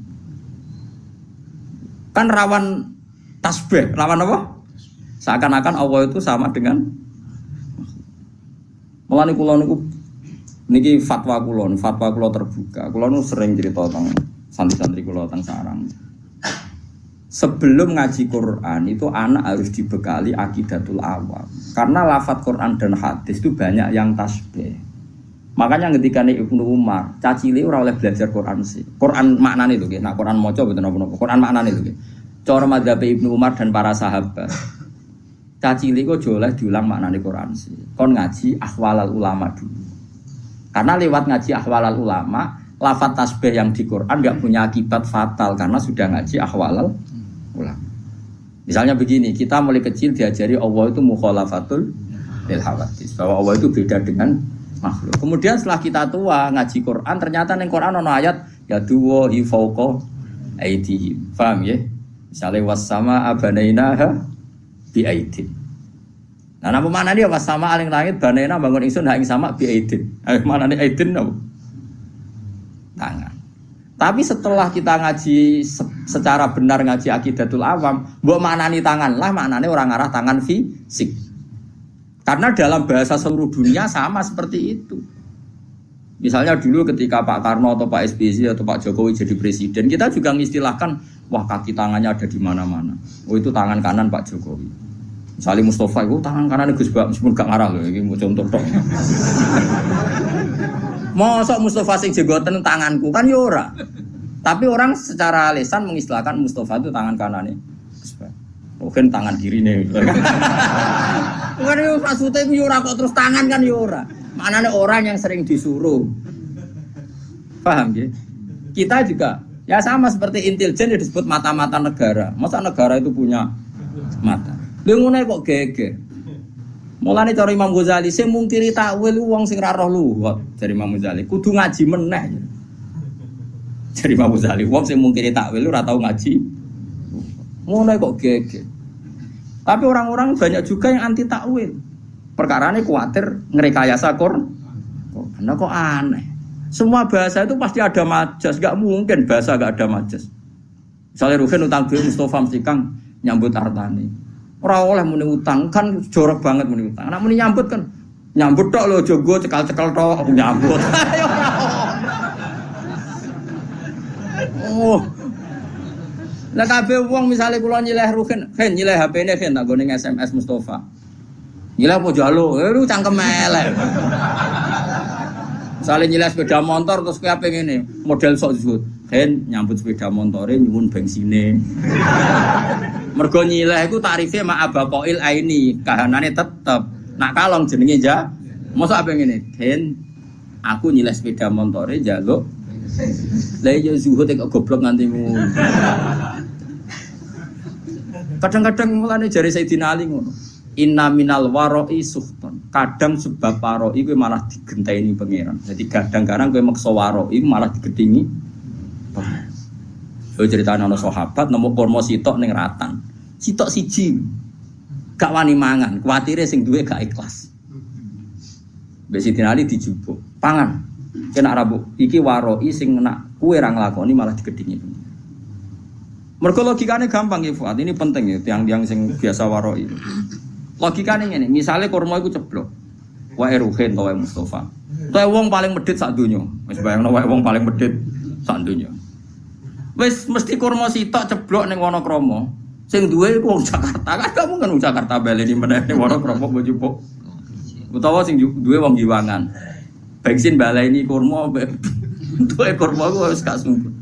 Speaker 1: Kan rawan tasbih, rawan apa? Seakan-akan Allah itu sama dengan mulane kula niku niki fatwa kula terbuka. Kula nu sering cerita tentang santri-santri kula tentang sarang. Sebelum ngaji Quran itu anak harus dibekali akidatul awam. Karena lafaz Quran dan hadis itu banyak yang tasbih. Makanya ketika Ibnu Umar, cacile ora oleh belajar Quran sih. Quran maknane lho nggih. Nah Quran maca mboten napa-napa. Quran maknane lho nggih. Cara madzhab Ibnu Umar dan para sahabat. Cacile kok aja oleh diulang maknane Quran sih. Kon ngaji ahwalal ulama dulu. Karena lewat ngaji ahwalal ulama, lafaz tasbih yang di Quran enggak punya akibat fatal karena sudah ngaji ahwalal ulama. Misalnya begini, kita mulai kecil diajari Allah itu mukhalafatul lil hawadits, bahwa Allah itu beda dengan makhluk. Kemudian setelah kita tua ngaji Quran, ternyata ning Quran ana ayat yaduwahi fawqa aydihim. Paham ya? Misalnya was-sama abanainaha bi aidin. Nah, napa maknane was sama aling langit banaina bangun ingsun ha ing sama bi aidin. Maknane aidin napa? Tangan. Tapi setelah kita ngaji secara benar ngaji akidatul awam, mbok maknani tangan lah, maknane orang ngarah tangan fisik. Karena dalam bahasa seluruh dunia sama seperti itu. Misalnya dulu ketika Pak Karno atau Pak SBY atau Pak Jokowi jadi presiden, kita juga mengistilahkan, wah kaki tangannya ada di mana-mana. Oh itu tangan kanan Pak Jokowi. Misalnya Mustafa itu tangan kanan Gus Bak, meskipun gak ngarah loh, ini mau contoh dong. Mosok Mustafa sing jenggoten tanganku kan ya ora. Tapi orang secara lisan mengistilahkan Mustafa itu tangan kanannya Gus Bak. Mungkin tangan kirinya. Bukan itu maksudnya itu ya ora kok terus tangan kan ya ora. Maknanya orang yang sering disuruh. Paham ya? Kita juga ya sama seperti intelijen yang disebut mata-mata negara. Masa negara itu punya mata? Lha ngene kok geger. Mulane cara Imam Ghazali sing mungkiri takwil wong sing ra roh luwat dari Imam Ghazali kudu ngaji meneh. Dari Imam Ghazali wong sing mungkiri takwil ora tau ngaji. Ngono kok geger. Tapi orang-orang banyak juga yang anti takwil. Perkarane kuatir ngrekayasa korban. Nah kok aneh. Semua bahasa itu pasti ada majas, enggak mungkin bahasa enggak ada majas. Misalnya Ruhin utang duit Mustafa mesti Kang nyambut artane. Ora oleh muni utang kan jorok banget muni utang. Nek muni nyambut kan nyambut tok lho jogo cekal-cekal tok aku nyambut. Oh. Lah kabeh wong misale kula nyileh Ruhin, Hen nyileh HP-ne Hen tak gone SMS Mustafa. Nyileh apa jalo? Lu cangkem elek. Misale nyileh sepeda motor terus kowe ape ngene, model sok zuhud. Hen nyambut sepeda motore nyuwun bensine. Mergo nyileh iku tarife mak abaqail aini, kahanane tetep. Nak kalong jenenge ja. Mosok ape ngene? Hen aku nyileh sepeda motore njaluk. Lah ya zuhud kok goblok nganti ngono. Kadang-kadang mulane jare Sayyidina Ali ngono. Inna minal waro'i suhton. Kadang sebab waro'i kuwi malah digenteni pangeran. Jadi kadang-kadang kowe maksa waro'i malah digedingi pangeran. Yo critane ana sahabat nemu kurma sitok ning ratan. Sitok siji. Gak wani mangan, kuwatire sing duwe gak ikhlas. Mbek Sayyidina Ali dijupuk. Pangan. Kena rabuk iki waro'i sing nak kowe ra nglakoni malah digedingi pangeran. Mergo logikane gampang ya Fuad. Ini penting ya tiang-tiang sing biasa waro'i. Logikane ngene, misale kurma iku ceblok. Wae Ruhin to wae Mustafa. Wae wong paling medhit sak donya. Wis bayangno wae wong paling medhit sak donya. Wis mesti kurma sitok ceblok ning Wonokrama. Sing duwe iku wong Jakarta. Kan kamu kan wong Jakarta baleni meneh ning Wonokrama bojupuk. Utawa sing duwe wong Giwangan. Bensin baleni kurma duwe kurma ku wis gak sumpah.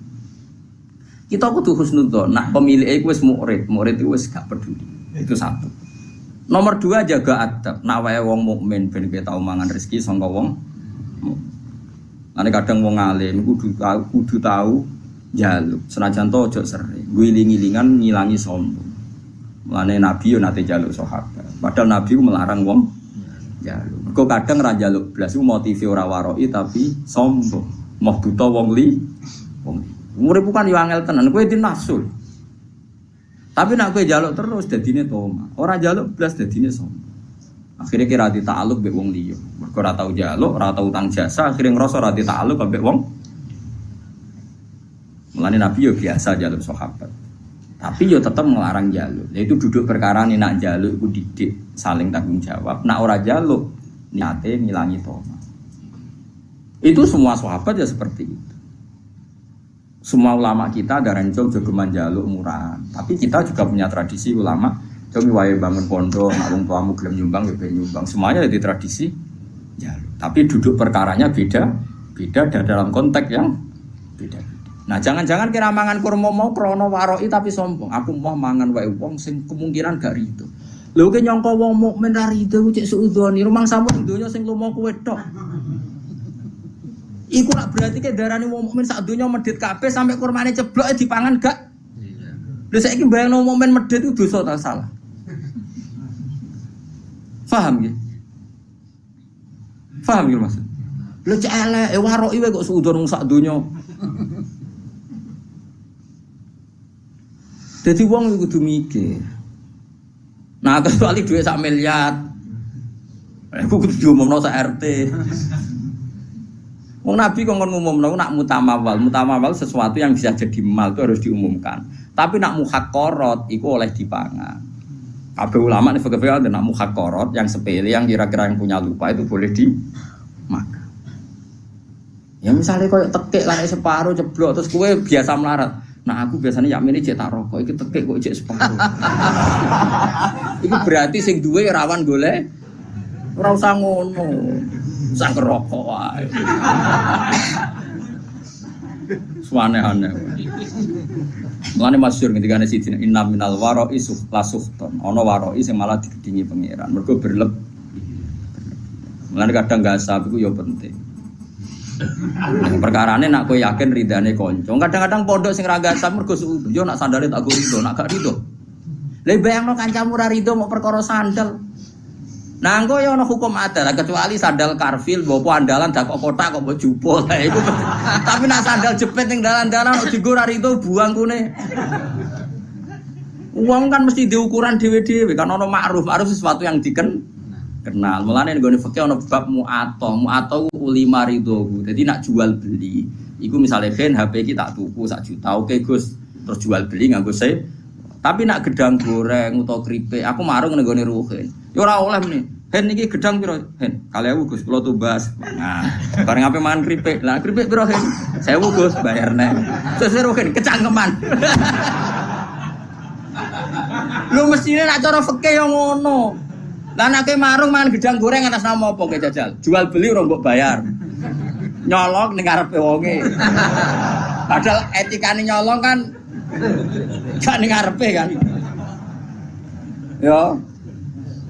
Speaker 1: Kita kudu husnudzon. Nak pemilih iku wis murid iku wis gak peduli. Itu satu. Nomor 2 jaga adab. Nak wae wong mukmin ben kowe tau mangan rezeki saka wong. Ane kadang wong alim kudu tahu njaluk. Senajan to ojo sering. Guling-gilingan ngilangi sombong. Mulane Nabi yo nate njaluk sahabat. Padahal Nabi ku melarang wong njaluk. Mergo kadang ra njaluk blas iku motive ora waroi tapi sombong. Moh buta wong li. Urip bukan yo angel tenan, kowe dinasul. Tapi nak kowe njaluk terus dadine toma. Ora njaluk blas dadine sombong. Akhire kira ditakluk mbek wong liya. Mergo ora tau njaluk, ora tau utang jasa, akhire ngrasa ora ditakluk mbek wong. Mulane Nabi yo biasa njaluk sahabat. Tapi yo tetep ngelarang njaluk. Lha itu duduk perkara nek nak njaluk iku didik, saling tanggung jawab. Nak ora njaluk niate ngilangi toma. Itu semua sahabat ya seperti itu. Semua ulama kita ada rencong jogeman jaluk murah. Tapi kita juga punya tradisi ulama. Jogi wae bangun pondok, nak wong tuamu gelem nyumbang ya ben nyumbang. Semuanya jadi tradisi jaluk. Tapi duduk perkaranya beda dan dalam konteks yang beda. Nah, jangan-jangan kira mangan kurma mau krana waroi tapi sombong. Aku mau mangan wae wong sing kemungkinan gak rido. Lho ki nyangka wong mukmin ra rido ku cek suudzoni. Rumang sampun donya sing lumo kowe tok. Iku nak berarti ke darani wong mukmin sak donya medhit kabeh sampai kurmane ceblok dipangan gak? Lha saiki bayangno wong mukmin medhit itu dosa ta salah? Paham nggih? Paham nggih maksud? Lha cek elek waroki wae kok suudzon sak donya. Dadi wong kudu mikir. Nah, kecuali duit sak miliar. Aku kudu diumumno sak RT. Wong Nabi kok ngumumno nak mutamawal sesuatu yang bisa jadi mal itu harus diumumkan. Tapi nak muhaqqarat iku oleh dipangan. Kabeh ulama nek fikih ada nak muhaqqarat yang sepele yang kira-kira yang punya lupa itu boleh dimakan. Ya misalnya koyo tekek lare separuh ceblok terus kowe biasa melarat. Nah aku biasanya yakmene cek tak rokok iki tekek kok cek separuh. Iku berarti sing duwe rawan golek ora usah ngono. Sang rokok wae. Suane-ane. Mulane masyhur ketika ana sidin inna minal waro'i suhton. Ana waro'i sing malah digedingi pangeran. Mergo berlebih. Mulane kadang gasab iku ya penting. Perkarane nak kowe yakin ridane kanca. Kadang-kadang pondok sing ra gasab mergo suudzon yo nak sandale tak go rido, nak gak rido. Lah bayangno kancamu ra rido mau perkara sandal. Nah, engko ya ana hukum adat kecuali sandal karfil mbok andalan dak kok kotak kok mbok jupul. Lah iku. Tapi nak sandal jepit ning dalan-dalan kok digo ra rido buang kune. Uang kan mesti diukuran dhewe-dhewe kan ana ma'ruf sesuatu yang kenal. Mulane nggone fikih ana bab mu'ato uli maridohu. Dadi nak jual beli, iku misale gen HP iki tak tuku 1 juta, oke Gus, terus jual beli nganggo se. Tapi nak gedang goreng utawa keripik, aku marung ning nggone ruhin. Ya ora oleh meneh. Hen iki gedang piro? Hen, 2000 Gus, kula tumbas. Nah, bareng ape mangan keripik. Lah keripik piro hen? 1000 Gus, bayar nek. Terus ruhin kecangkeman. Lu mestine nak cara fikih yo ngono. Lah nek marung mangan gedang goreng atas nama apa ke jajal? Jual beli ora mbok bayar. Nyolong ning ngarepe wonge. Padahal etikane nyolong kan gak ning ngarepe kan. Yo.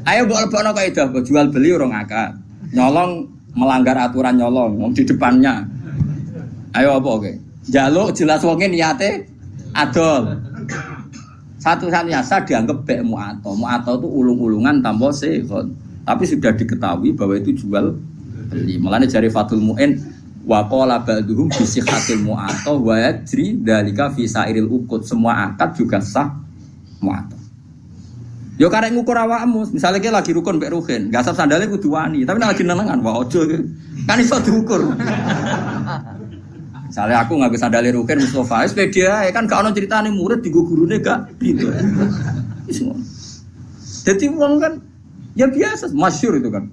Speaker 1: Ayo mbok lebokno kaidah jual beli ora ngakak. Nyolong melanggar aturan nyolong wong di depannya. Ayo apa oke? Njaluk jelas wonge niate adol. Satu-satunya asa dianggap bek mu'ato. Mu'ato itu ulung-ulungan tanpa sehon. Tapi sudah diketahui bahwa itu jual beli. Mulane jari Fathul Mu'in wa qala ba'duhum bi sihhatil mu'ato wa yajri dzalika fi sairil uqud. Semua akad juga sah mu'ato. Yo karek ngukur awakmu, misale ki lagi rukun mbek ruhin, gasap sandale kudu wani, tapi nek lagi nenengan wae aja kan iso diukur. Misalnya aku nggak bisa dalih rukin Mustafa, pede aja kan gak ono ceritane murid di gurune gak gitu. Jadi uang kan ya biasa, masyhur itu kan.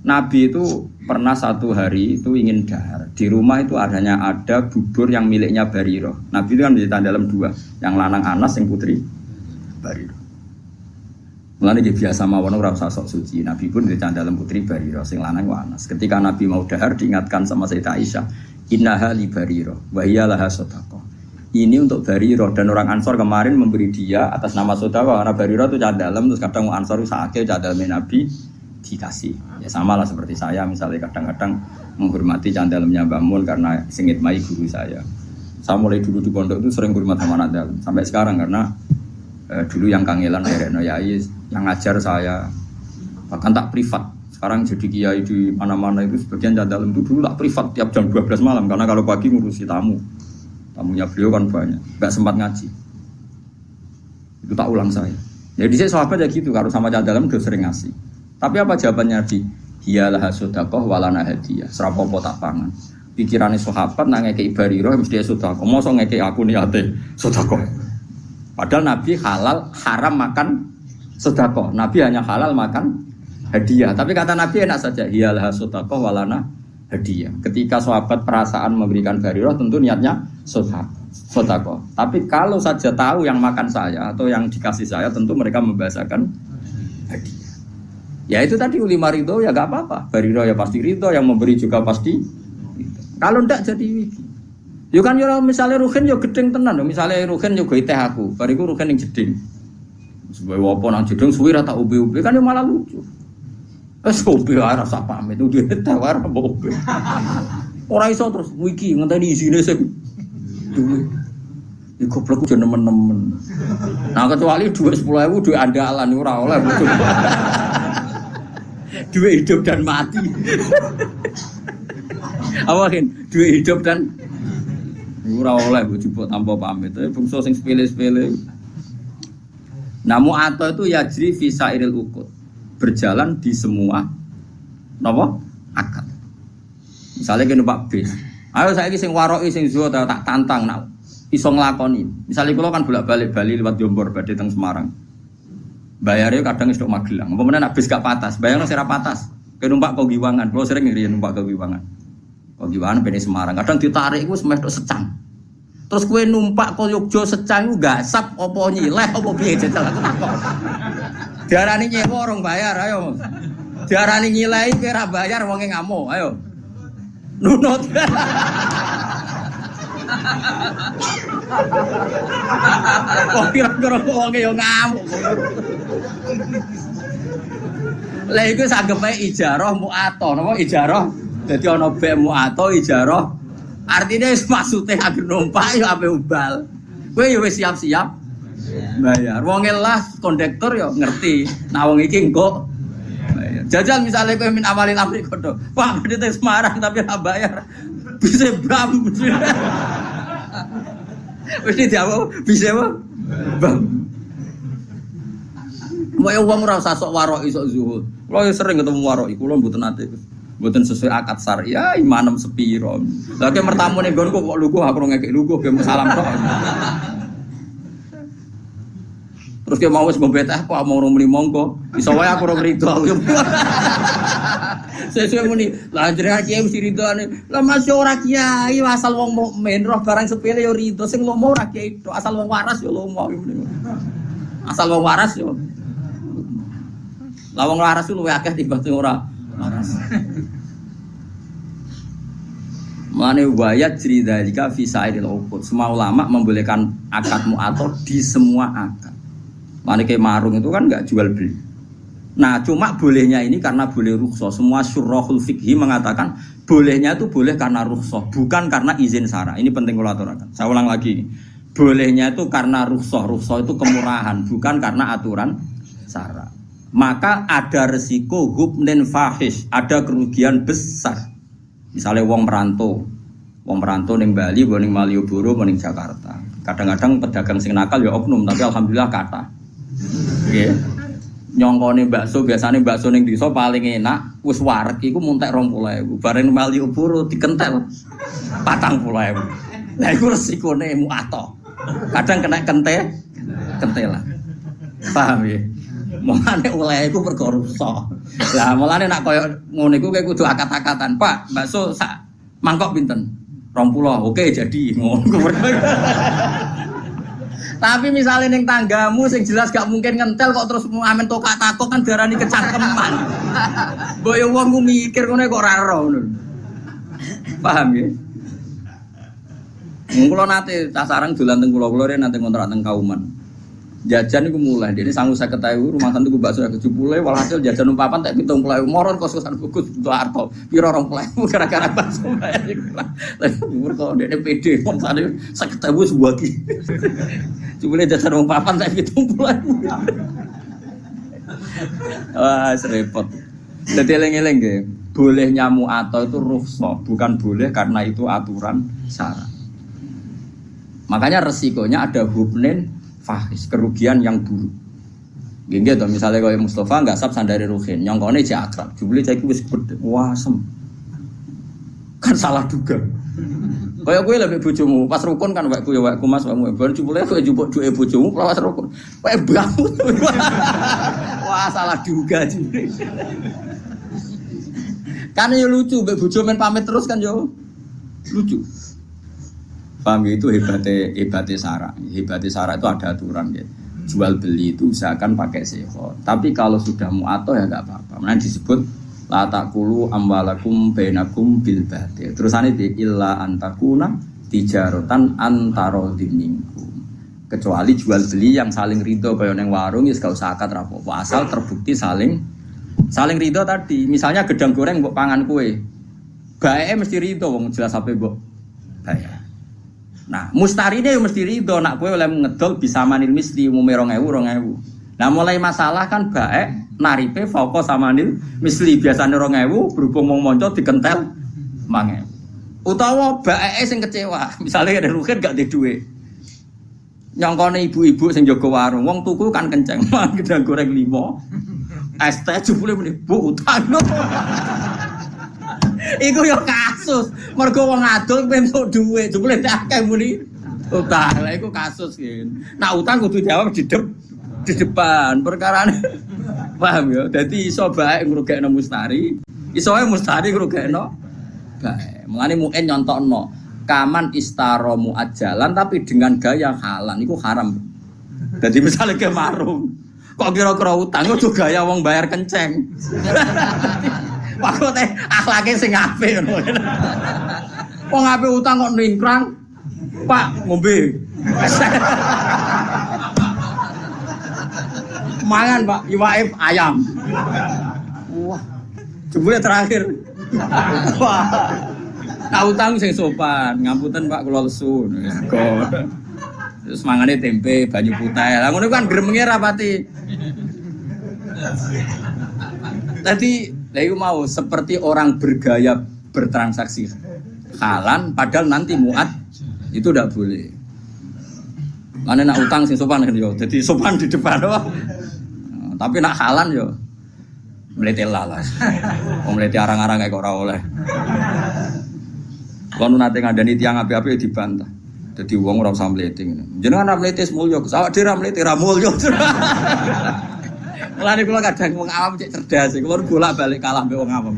Speaker 1: Nabi itu pernah satu hari itu ingin dahar. Di rumah itu ada bubur yang miliknya Bariroh. Nabi itu kan diceritain dalam 2, yang lanang Anas, yang putri Bariroh. Mulane dia biasa mawon ora usah sok suci. Nabi pun diceritain dalam putri Bariroh, sing lanang Anas. Ketika Nabi mau dahar diingatkan sama Sayyidah Aisyah, innaha li Bariroh wa hiya laha shadaqah. Ini untuk Bariroh dan orang Ansor kemarin memberi dia atas nama sedekah karena Bariroh itu cah dalam, terus kadang Ansor itu sakit cah dalam Nabi dikasih. Ya samalah seperti saya misalnya kadang-kadang menghormati cah dalamnya Mbah Mun karena singit mai guru saya. Saya mulai dulu di pondok itu sering hormat sama anak dalam sampai sekarang karena dulu yang kangelan Reno Yai yang ngajar saya bahkan tak privat. Sekarang jadi kiai di mana-mana itu sebagian dalam itu dulu tak privat tiap jam 12 malam karena kalau pagi ngurusi tamunya beliau kan banyak, nggak sempat ngaji. Itu tak ulang saya. Jadi saya sahabat ya gitu, kalau sama dalam udah sering ngasih. Tapi apa jawabannya Nabi? Hiyalah sedekah walana hadiah. Serapopo tak pangan. Pikirannya sahabat nang ngekei Bariroh mesti sedekah. Mosok ngekei aku niate sedekah. Padahal Nabi halal haram makan sedekah. Nabi hanya halal makan hadiah. Tapi kata Nabi enak saja. Hiyalah sedekah walana hadiah. Ketika sahabat perasaan memberikan Bariroh tentu niatnya sedekah. Tapi kalau saja tahu yang makan saya atau yang dikasih saya tentu mereka membahasakan hadiah. Ya itu tadi ulima ridho ya gak apa-apa. Bariroh ya pasti ridho, yang memberi juga pasti ridho. Kalau ndak jadi wiki. Yo kan yo misalnya ruhin yo gedeng tenan, misalnya ruhin yo gawe teh aku, bariku ruhin yang jeding. Sebab apa nang jeding suwi ra tak ubi-ubi kan yo malah lucu. Wes ubi ora rasa pamit, udah teh ora ubi. Ora iso terus wiki ngenteni isine sing duwe. Iku goblok yo nemen-nemen. Nah kecuali duit 10.000 duit andalan ora oleh. Duit hidup dan mati. Awakin duit hidup dan ora oleh bojo tanpa pamit. Bungsu sing sepele-sepele. Namu atau itu yajri fi sairil uqud. Berjalan di semua napa? Akad. Misalnya kene numpak bis. Ayo saiki sing waroki sing zuhud tak tantang nak iso nglakoni. Misalnya kula kan bolak-balik Bali lewat Jombor badhe teng Semarang. Bayarnya kadang istok Magelang. Apa meneh nak bis gak patas, bayarnya sira patas. Ke numpak kok Giwangan. Kulo sering ngriyen numpak ke Giwangan. Kok Giwangan ben Semarang. Kadang ditarik iku semeh tok secang. Terus kowe numpak kok Yogya secang iku gasap apa nyileh apa piye jajal aku takon. Diarani nyewa orang bayar ayo. Diarani nyileh kowe ora bayar wonge ngamuk, ayo. Nunut. Kok kira-kira wong yo ngamuk. Lah iku sanggepe ijarah mu'ato, napa ijarah? Dadi ana bek mu'ato ijarah. Artine wis maksude agar numpak yo ape ubal. Kowe yo wis siap-siap bayar. Wong elah kondektor yo ngerti. Nah wong iki engko bayar. Jajal misalnya kowe min awalin amri kodo. Pak badhe Semarang tapi ora bayar. Bisa bam. Wis diawo bisa apa? Bam. Mbok wong ora usah sok warok sok zuhud. Kulo ya sering ketemu warok, kulo mboten nate. Mboten sesuai akad syariah, imanem sepiro. Lah ke mertamu ning nggonku kok lugu aku ngekek lugu ge salam tok. Terus dia mau wis ngombe teh kok mau muni monggo. Iso wae aku ora rido. Sesuai muni, lah jenengan kiai mesti ridone. Lah masih ora kiai asal wong mukmin roh barang sepele yo rido, sing lomo ora kiai tok, asal wong waras yo lomo. Asal wong waras yo. Lah wong waras luwih akeh timbang sing ora waras. Mane wayat cerita jika fisaidil uqud. Semua ulama membolehkan akad mu'athah di semua akad. Mane kayak marung itu kan enggak jual beli. Nah, cuma bolehnya ini karena boleh rukhsah. Semua syurahul fikhi mengatakan bolehnya itu boleh karena rukhsah, bukan karena izin syara. Ini penting kalau aturakan. Saya ulang lagi. Bolehnya itu karena rukhsah. Rukhsah itu kemurahan, bukan karena aturan syara. Maka ada resiko hubnin fahish, ada kerugian besar. Misalnya wong merantau ning Bali, ning Malioboro, ning Jakarta. Kadang-kadang pedagang sing nakal ya oknum, tapi alhamdulillah kata. Nggih. Nyongkone bakso, biasane bakso ning desa paling enak, wis wareg iku muntek 20.000. Bareng Malioboro dikentel 40.000. Lah iku resikone mu'athah. Kadang kena kentelan. Paham ya? Mulane oleh iku perkara rusak. Lah mulane nak koyo ngono iku kowe kudu akat-akatan. Pak, bakso sak mangkok pinten? 20. Oke, jadi ngono. Tapi misalnya ning tanggamu sing jelas gak mungkin ngentel kok terus amen tokak takok kan darani kecangkeman. Mbok yo wong ku mikir ngono kok ora ero ngono. Paham ya? Kula nate cah sareng dolan teng kula nate ngontrak teng Kauman. Jajan iku mulai, dene sangu 50.000 rumah santu ku bakso 70, walhasil jajan papan tak 70.000 moron kos-kosan Gugus untuk Arto. Piro 20.000 gara-gara bakso bayar iku. Lah kok dene PD wong sane 50.000 sebuah ki. Jebule jajan papan tak 70.000. Wah, repot. Dadi eling-eling nggih, bolehnya mu'athah itu rukhsah, bukan boleh karena itu aturan syara. Makanya resikonya ada hubnin fahis, kerugian yang buruk. Gini tuh misalnya kalau Mustafa nggak sab sandari Ruhin, nyongkone aja akrab, jubli jadi wis gede, wasem, kan salah duga. Kayak gue lebih bojomu, pas rukun kan wakku ya wakku mas kamu, baru jubli gue jubuk dua bojomu, pas rukun, kayak bangun, wah salah duga jubli. Kan ya lucu, bojo main pamit terus kan yo lucu. Paham itu hebatnya syarak. Hebatnya syarak itu ada aturan ya. Jual beli itu usahakan pakai seho. Tapi kalau sudah mu'athah ya enggak apa-apa. Mana disebut la taqulu amwalakum bainakum bil batil. Terusane di illa antakuna tijaratan antara minkum. Kecuali jual beli yang saling ridho kaya ning warung ya gak usah akad rapopo. Asal terbukti saling ridho tadi. Misalnya gedang goreng mbok pangan kue. Bae mesti ridho wong jelas ape mbok bayar. Nah, mustarine yo mesti ridho nak kowe oleh ngedol bisa manil misli umume 2.000. Nah, mulai masalah kan baek naripe fauqa samanil misli biasane 2.000 berhubung wong monco dikentel 5.000. Utawa baeke sing kecewa, misalnya ada Ruhin gak ada duit. Nyongkone ibu-ibu sing jaga warung, wong tuku kan kenceng, gedang goreng 5. Es teh jebule muni, "Bu, utang." Iku yo kasus. Mergo wong adol entuk dhuwit, jebule akeh muni utang. Lah iku kasus yen. Nah utang kudu jawab di depan perkarane. Paham ya? Dadi iso bae ngrugekno mustari, iso wae mustari ngrugekno bae. Mulane muen nyontokno kaman istara muajjalan tapi dengan gaya halal iku haram. Dadi misale ke marung, kok kira-kira utang ojo gaya wong bayar kenceng. Maksudnya akhlaknya sing apik ngono. Wong apik utang kok ningkrang. Pak, ngombe. Mangan, Pak, iwake ayam. Wah. Jebule terakhir. Wah. Nah, utang sing sopan, ngapunten Pak kula lesu. Terus mangane tempe, banyu putih. Lah ngono kan gremenge rapati. Tadi iku mau seperti orang bergaya bertransaksi halan padahal nanti muat itu tidak boleh. Mana nak utang sing sopan kan yo. Jadi sopan di depan. Tapi nak halan yo mlete lalas. Wong mlete arang-arang kok ora oleh. Kono nate ngandani tiyang apik-apik dibantah. Dadi wong ora usah mlete ngene. Jenengan ra mlete mulya, awak dhewe ra mlete ra mulya. Mulane kula kadang wong awam cek cerdas, kula bolak-balik kalah mbek wong awam.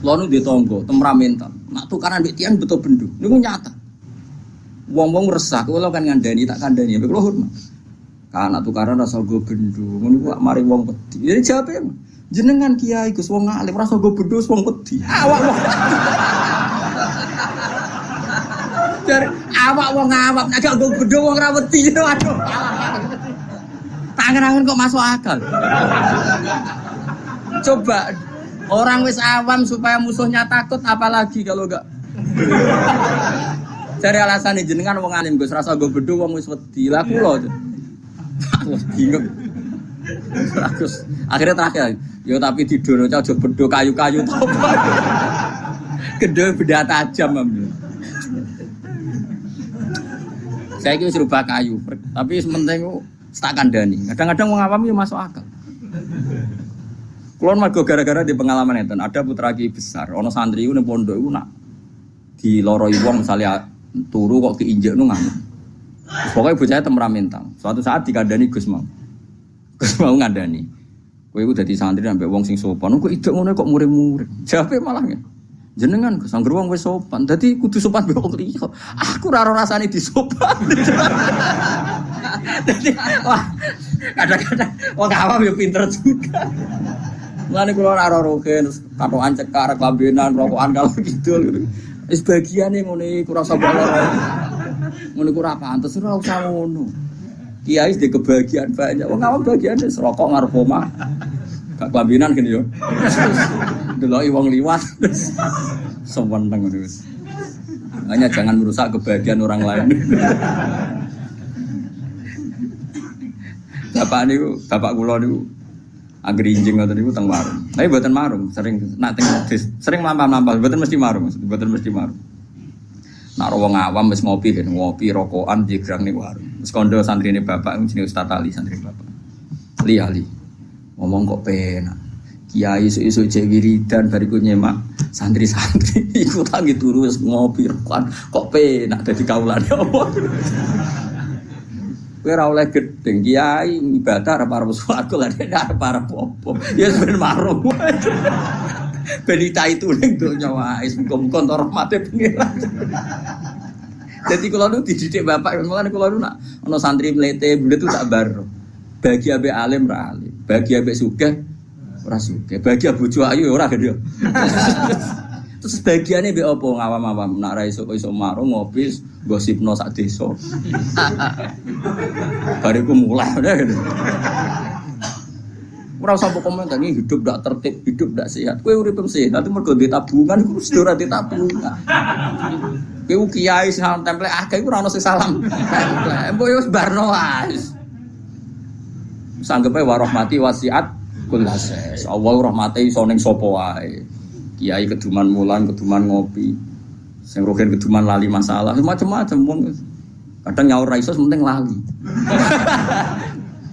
Speaker 1: Kula nu di tangga, temperamental. Nak tukaran mbek tiyang betul bendho. Niku nyata. Wong-wong resah, kula kan ngandani tak kandhani, mbek kula hormat. Kana tukaran rasa go bendho, ngono ku mari wong wedi. Jadi jawabe jenengan kiai Gus wong alim rasa go bendho wong wedi. Awak wong. Dari awak wong awam nek gak go bendho wong ra wedi. Waduh. Tangan-tangan kok masuk akal. Coba orang wis awam supaya musuhnya takut apalagi kalau enggak. Cari alasan jenengan wong alim Gus rasa go bendho wong wis wedi. Lah kula bingung. Terus akhirnya terakhir, yo tapi tidur aja bedo kayu-kayu to. Gede benda tajam ambil. Saya kira serba kayu, tapi sementing tak kandani. Kadang-kadang wong awam yo masuk akal. Kulon mergo gara-gara di pengalaman enten, ada putra ki besar, ono santri iku ning pondok iku nak diloroi wong misalnya turu kok keinjek nu ngamuk. Pokoknya bocahnya temperamental. Suatu saat dikandani Gus mau ngandani. Kowe iku dadi santri ambek wong sing sopan. Kok idek ngono kok murid-murid. Jawabe malah jenengan Gus anggere wong wis sopan. Dadi kudu sopan mbek wong liya. Aku ora rasane disopan. Dadi wah kadang-kadang wong awam yo pinter juga. Mulane kula ora roken katokan cekar klambenan rokokan kalau gitu. Wis bagiane ngono iku rasa bolor. Ngono ku ora pantes ora usah ngono. Kiai di kebahagiaan banyak. Wong awam bagiane rokok ngarep omah. Gak klambinan gini yo. Deloki wong liwat. Seweneng ngono wis. Hanya jangan merusak kebahagiaan orang lain. Bapak kula niku anggere injing ngoten niku teng warung. Tapi mboten marung, sering nak teng sering lampah-lampah, mboten mesti marung, mboten mesti marung. Nak wong awam wis ngopi rokokan digrang ning warung. Wis kandha santrine bapak jenenge Ustaz Ali santri bapak. Ali. Ngomong kok penak. Kiai isu-isu cek wiridan bariku nyemak santri-santri iku tangi turu wis ngopi rokokan kok penak dadi kaulane apa. Kowe ora oleh gedeng kiai ibadah arep-arep swarga lha nek arep-arep apa. Ya ben marung. Benita itu ning donya wae muga-muga entuk rahmate pengiran. Dadi kula nu dididik bapak mulane kula nu nak ana santri mlete bulet itu tak bar. Bagi ambek alim ra alim, bagi ambek sugih ora sugih, bagi bojo ayu ora gede. Terus bagiane mbek apa ngawam-awam nak ra iso marung ngopi gosipno sak desa. Bariku mulai ngene. Ora usah komentar iki hidup ndak tertib, hidup ndak sehat. Kowe urip sehat nanti mergo duwe tabungan iku mesti ora duwe tabungan. Kowe kiai sing templek akeh iku ora ono sing salam. Mbok yo barno wae. Sanggepe wa rahmati wasiat kullas. Allah rahmate iso ning sapa wae. Kiai keduman mulan, keduman ngopi. Sing rogen keduman lali masalah, macam-macam wong. Kadang nyaur ra iso penting lali.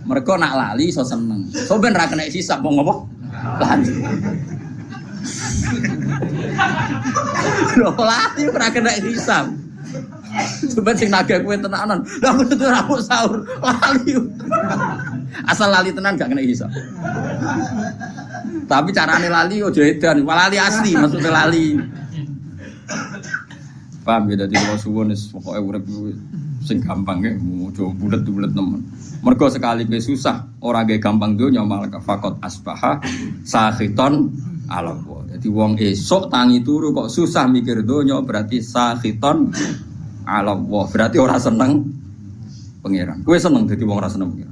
Speaker 1: Mereka nak lali so seneng. So ben ra kena hisab wong apa? Lali. Lho lali ora kena hisab. Coba sing naga kowe tenanan. Lah aku tuh ra sahur lali. Asal lali tenan gak kena hisab. Tapi carane lali ojo edan, lali asli maksudnya lali. Paham ya dadi kula suwun wis pokoke urip sing gampang nggih, ojo bulet-bulet nemen. Mergo sekali pe susah, ora ge gampang donya malah fakot asbaha sakhiton ala Allah. Dadi wong esuk tangi turu kok susah mikir donya berarti sakhiton ala Allah. Berarti ora seneng pangeran. Kowe seneng dadi wong ora seneng pangeran.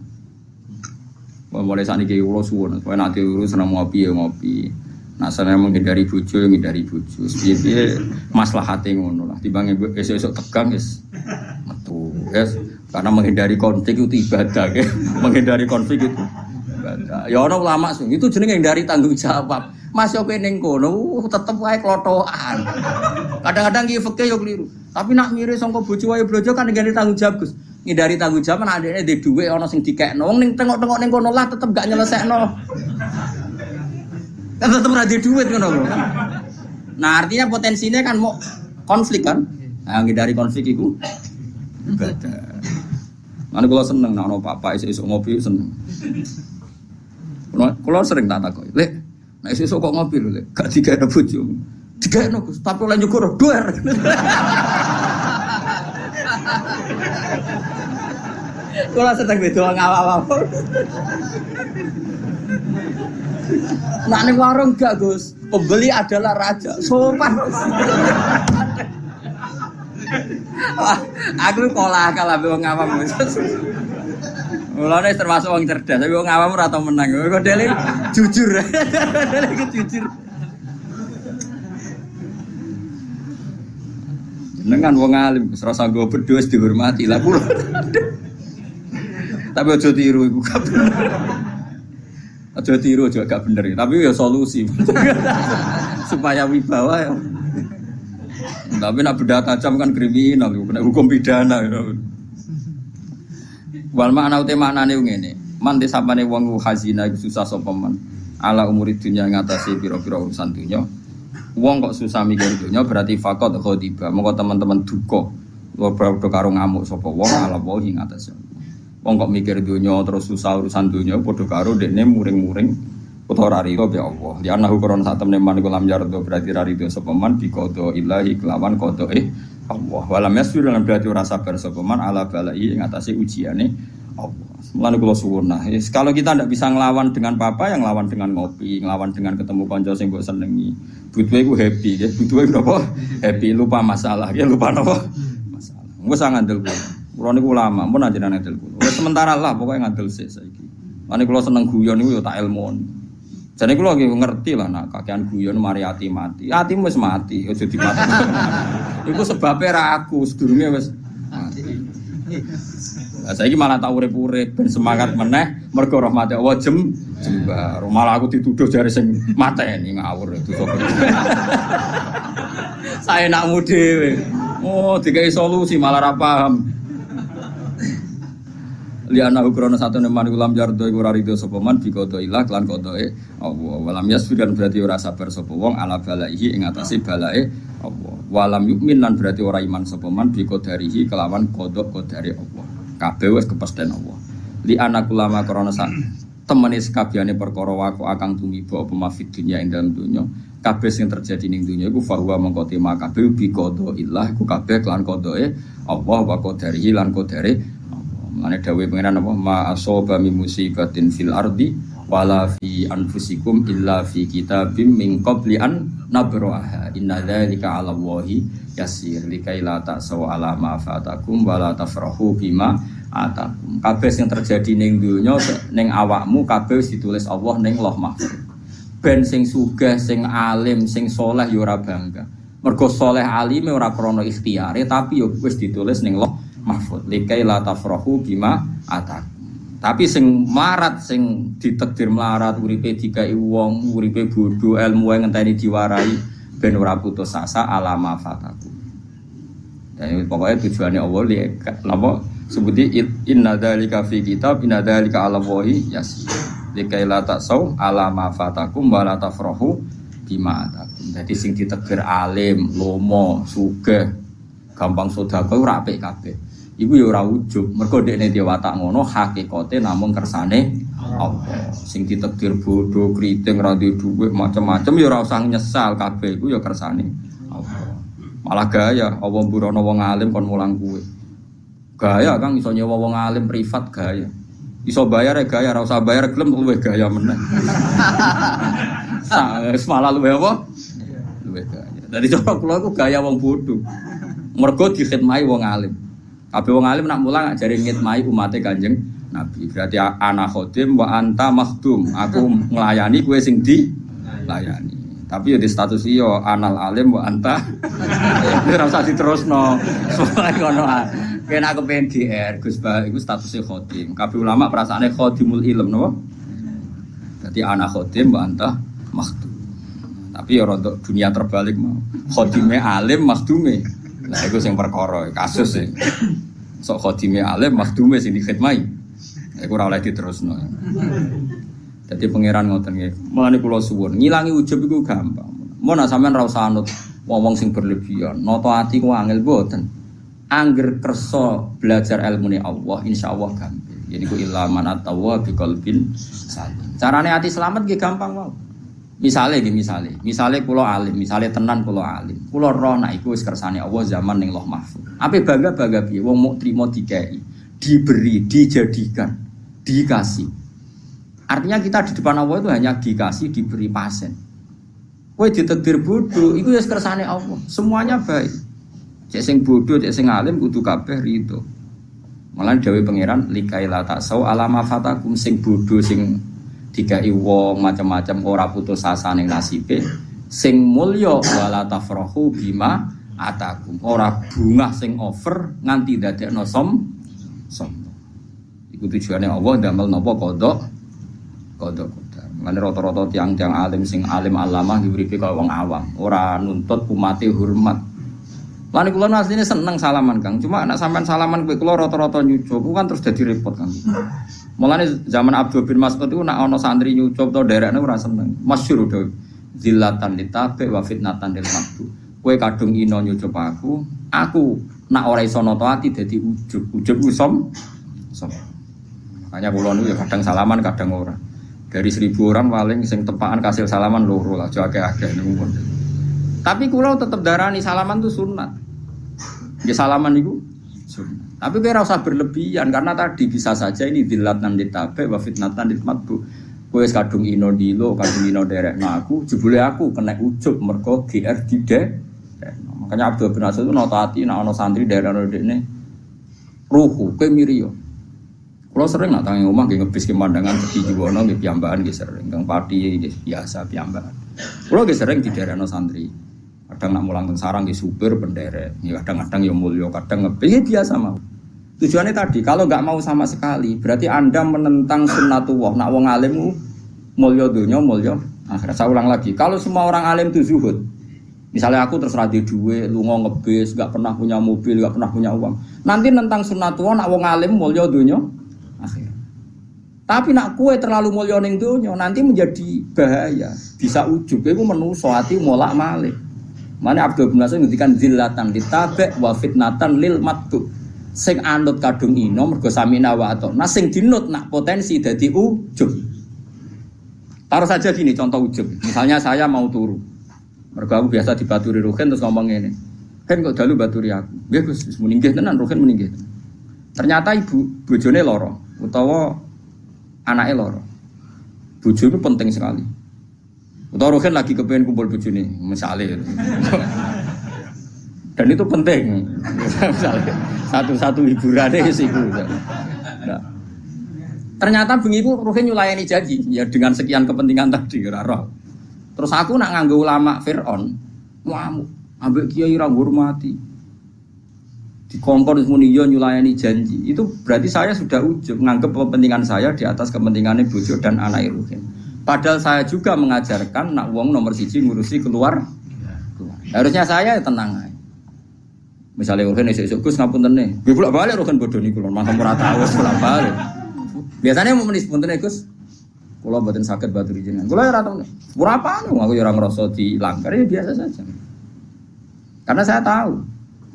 Speaker 1: Mulai saniki kula suwun, kowe nek turu seneng ngopi ya ngopi. Nah, seneng menghindari bojo ya menghindari bojo. Piye-piye maslahate ngono lah. Timbang esuk-esuk tegang wis metu. Yes. Karena menghindari konflik itu ibadah, ya. Menghindari konflik itu ibadah. Ya ana ulama itu jenenge hindari tanggung jawab. Mas yo ning kono tetep wae klothokan. Kadang-kadang ki fikih yo keliru. Tapi nak mire sangka bojo wae blojo kan hindari tanggung jawab, Gus. ngindari tanggung jawab adekne ndek dhuwit ana sing dikekno. Wong ning tengok-tengok ning kono lah tetep gak nyelesekno. Kan tetep ora ndek dhuwit ngono kok. Nah, artinya potensinya kan mau konflik kan? Nah, ngindari konflik iku ibadah. Mana kalau seneng, nak nopo apa isu ngopi seneng. Kalau sering tak takut, lek, nak isu kok ngopi lek, gak tiga ada bojo, tiga ada tapi oleh nyukur doer. Kalau sedang betul ngapa-apa. Nak ning warung gak Gus, pembeli adalah raja, sopan. Wah, aku kalah wong awam. Mulane termasuk wong cerdas, tapi wong awam ora tau menang. Kok dele jujur. Dele iki jujur. Jenengan wong alim, wis rasa nggo bedho wis dihormati lah kula. Tapi aja tiru iku gak bener. Aja tiru aja gak bener, tapi ya solusi. Supaya wibawa ya. Tapi nak beda tajam kan kriminal, kena hukum pidana. Wal makna uti maknane ngene. Man disapane wong hazina iku susah sapa man. Ala umuri dunya ngatasi pira-pira urusan dunya. Wong kok susah mikir dunya berarti faqat ghadiba. Monggo teman-teman duka. Padha karo ngamuk sapa wong ala wae ngatasi. Wong kok mikir dunya terus susah urusan dunya padha karo dekne muring-muring utawa rarido be Allah. Di anahu koron sak temne man kulam yardo berarti rarido sapa man bi qada ilahi kelawan qadae Allah. Walam yasbir lan berarti ora sabar sapa man ala balai ing atase ujiane Allah. Mulane kula suwun nah, kalau kita ndak bisa nglawan dengan papa yang lawan dengan ngopi, nglawan dengan ketemu kanca sing mbok senengi. Butuhe iku happy, ya. Butuhe napa? Happy, lupa masalah, ya lupa napa? Masalah. Engko sak ngandel kula. Kula niku ulama, mun anjenengan ngandel kula. Wis sementara lah pokoke ngandel sik saiki. Mane kula seneng guyon niku ya tak ilmu. Jadi aku lagi ngerti lah nak kakean guyon mari hati mati. Hatimu wis mati, aja dimati. Iku sebabnya ra aku sedurunge wis mati. Lah saiki malah tak urip-urip ben semangat meneh mergo rahmate Allah jembar. Malah aku dituduh jare sing mateni ngawur itu kok. Saya nakmu dhewe. Oh, dikai solusi malah ra paham. Liana ukrono satu neman ulam jardo iku ora rido sapa man bi qada ilah lan qadae Allah. Walam yasfiran berarti ora sabar sapa wong ala balaihi ing atase balae Allah. Walam yukmin lan berarti ora iman sapa man bi qadarihi kelawan qadare Allah. Kabeh wis kepesten Allah. Li anak ulama krana sak temene sakabehane perkara waku akang tumiba apa mafid dunya ing dalem dunya. Kabeh sing terjadi ning dunya iku fahuwa mengko tema kabeh bi qada ilah iku kabeh kelan qadae Allah wa qadarihi lan qadare. Mane dawuh pengenan apa ma asaba min musibatin fil ardi wala fi anfusikum illa fi kitabim min qabli an nabraha inna dzalika 'ala Allahi yasir likai la ta'saw 'ala ma fatakum wala tafrahu bima atakum. Kabeh sing terjadi ning donya ning awakmu kabeh ditulis Allah ning Lauh Mahfuz. Ben sing sugih, sing alim, sing saleh ya ora bangga. Mergo saleh alime ora krana ikhtiyare tapi ya wis ditulis ning Lauh Mahfud likai la tafrahu bima atak. Tapi sing marat sing ditakdir melarat uripe dikai wong uripe bodho ilmu wae ngenteni diwarai ben ora putus asa alama fataku. Dan pokoknya tujuannya Allah li napa sebuti inna dzalika fi kitab inna dzalika 'ala Allahi yasir. Likai la ta'sau alama fatakum wa la tafrahu bima atakum. Jadi sing ditakdir alim, lomo, sugih, gampang sedekah ora apik kabeh. Iku ya ora ujug, mergo dekne dhewe watak ngono hakikate namung kersane Allah. Sing ditakdir bodho, kriting, ra duwe dhuwit, macam-macam ya ora usah nyesal kabeh iku ya kersane Allah. Malah gaya Allah mburono wong alim kon mulang kuwe. Gaya Kang iso nyewa wong alim privat gaya. Iso bayar ya gaya, ora usah bayar gelem luwih gaya meneh. Malah luwih apa? Luwih gaya. Dadi cara kula iku gaya wong bodho. Mergo dikhidmati wong alim. Kabeh wong alim nak mulang ajare ngitmai umate Kanjeng Nabi. Berarti ana khodim wa anta makhdum. Aku nglayani kowe sing dilayani. Tapi ya di status iyo anal alim wa anta. Ora usah diterusno. Soale ngono ah. Kena aku pengen GR Gus Ba iku statusé khodim. Kabeh ulama perasaane khodimul ilm napa? Dadi ana khodim wa anta makhdum. Tapi ya untuk dunia terbalik mau. Khodime alim makhdume. Nah, itu yang perkara, kasus sih. sok khadime alim makhdume sing dikhidmati. Iku ora oleh diterusno. Dadi pangeran ngoten nggih. Mulane kula suwun, ngilangi ujub iku gampang. Mun sampean ra usah anut wong sing berlebihan. Nata ati ku angel mboten. Angger kersa belajar ilmune Allah, insyaallah gampang. Jadi ku ilaman atawa bi qalbin salim. Carane ati selamat nggih gampang wae. Misale kula alim, misale tenan kula alim. Kula roh nek iku wis kersane Allah zaman ning Lauh Mahfuz. Ape bangga-bangga piye wong muk trimo dikai, diberi, dijadikan, dikasih. Artinya kita di depan Allah itu hanya dikasih, diberi pasen. Kowe ditakdir bodoh, iku wis kersane Allah. Semuanya baik. Cek sing bodoh, cek sing alim kudu kabeh rido. Malah dawuh pangeran likaila tasau alama fatakum sing bodho sing dikai wong macam-macam ora putus asa ning nasibe sing mulya wala tafrahu bima atakum ora bungah sing over nganti dadekno sombong. Iku tujuane Allah ndamel napa kodok. Mane rata-rata tiang-tiang alim sing alim alamah diuripe kaya wong awam, ora nuntut umate hormat. Lan kula asline seneng salaman Kang. Cuma nek sampean salaman kowe kula rata-rata nyucup kan terus dadi repot Kang. Mulane zaman Abdul bin Mas'ud iku nek ana santri nyucup to derekne ora seneng. Masyhur do zillatan litabe wa fitnatan lil maqbu. Kowe kadung ino nyucup aku nek ora iso nata ati dadi ujub ku som. Makanya kula niku ya kadang salaman kadang ora. Dari 1000 orang paling sing tepakan kasil salaman loro lah, aja akeh-akeh niku. Tapi kula tetep darani salaman itu sunat. Ya salaman itu sunnah. Tapi kira usah berlebihan karena tadi bisa saja ini dilatan ditabe wa fitnatan ditmatbu. Kowe kadung ino dilo, kadung ino derekno aku, jebule aku kena ujub mergo GR dide. Makanya Abdul bin Mas'ud itu notati nek ana santri derekno dekne ruhu kowe miri yo. Kula sering nak tangi omah nggih ngebis pemandangan Tepi Jiwono nggih piyambakan nggih sering, Kang Pati nggih biasa piyambakan. Kula nggih sering diderekno santri. Kadang nak mulang teng sarang di supir penderek, ya kadang-kadang ya mulya, kadang ngebih biasa mau. Tujuannya tadi, kalau nggak mau sama sekali, berarti Anda menentang sunnatullah. Nak wong alim mulya dunya, mulya akhirat. Saya ulang lagi, kalau semua orang alim itu zuhud, misalnya aku terus radi duwe, lunga ngebis, nggak pernah punya mobil, nggak pernah punya uang. Nanti nentang sunnatullah, nak wong alim mulya dunya akhirat. Tapi nak kue terlalu mulya ning dunya, nanti menjadi bahaya, bisa ujub. Iku menuso ati molak-malik. Mana Abdul bin Mas'ud ngendikan zillatan ditabe wa fitnatan lil matbu. Sing anut kadung ino mergo samina wa ato. Nah sing dinut nak potensi dadi ujub. Taruh saja gini contoh ujub. Misalnya saya mau turu. Mergo aku biasa dibaturi Ruhin terus ngomong ngene. Kan kok dalu baturi aku. Nggih Gus, wis muningih tenan Ruhin muningih. Ternyata ibu bojone lara utawa anake lara. Bojo itu penting sekali. Utawa Ruhin lagi kepengen kumpul bojone, misalnya. Dan itu penting. Misalnya satu-satu hiburannya sih itu. Nah. Ternyata bengi itu Ruhin nyulayani janji ya dengan sekian kepentingan tadi ora. Terus aku nak nganggo ulama Fir'aun, ngamuk, ambek kiai ra ngurmati. Dikompor muni yo nyulayani janji. Itu berarti saya sudah ujub nganggep kepentingan saya di atas kepentingannya bojo dan anak Ruhin. Padahal saya juga mengajarkan nak wong nomor siji ngurusi keluar. Harusnya saya tenang aja. Misalnya Ruhin esuk-esuk Gus ngapunten nih. Nggih bolak-balik Ruhin bodoni kula, mangke ora tahu bolak-balik. Biasanya mau menis punten Gus. Kula mboten saged baturi jenengan. Kula ora tau. Ora apa aku ya ora ngrasa dilanggar ya biasa saja. Karena saya tahu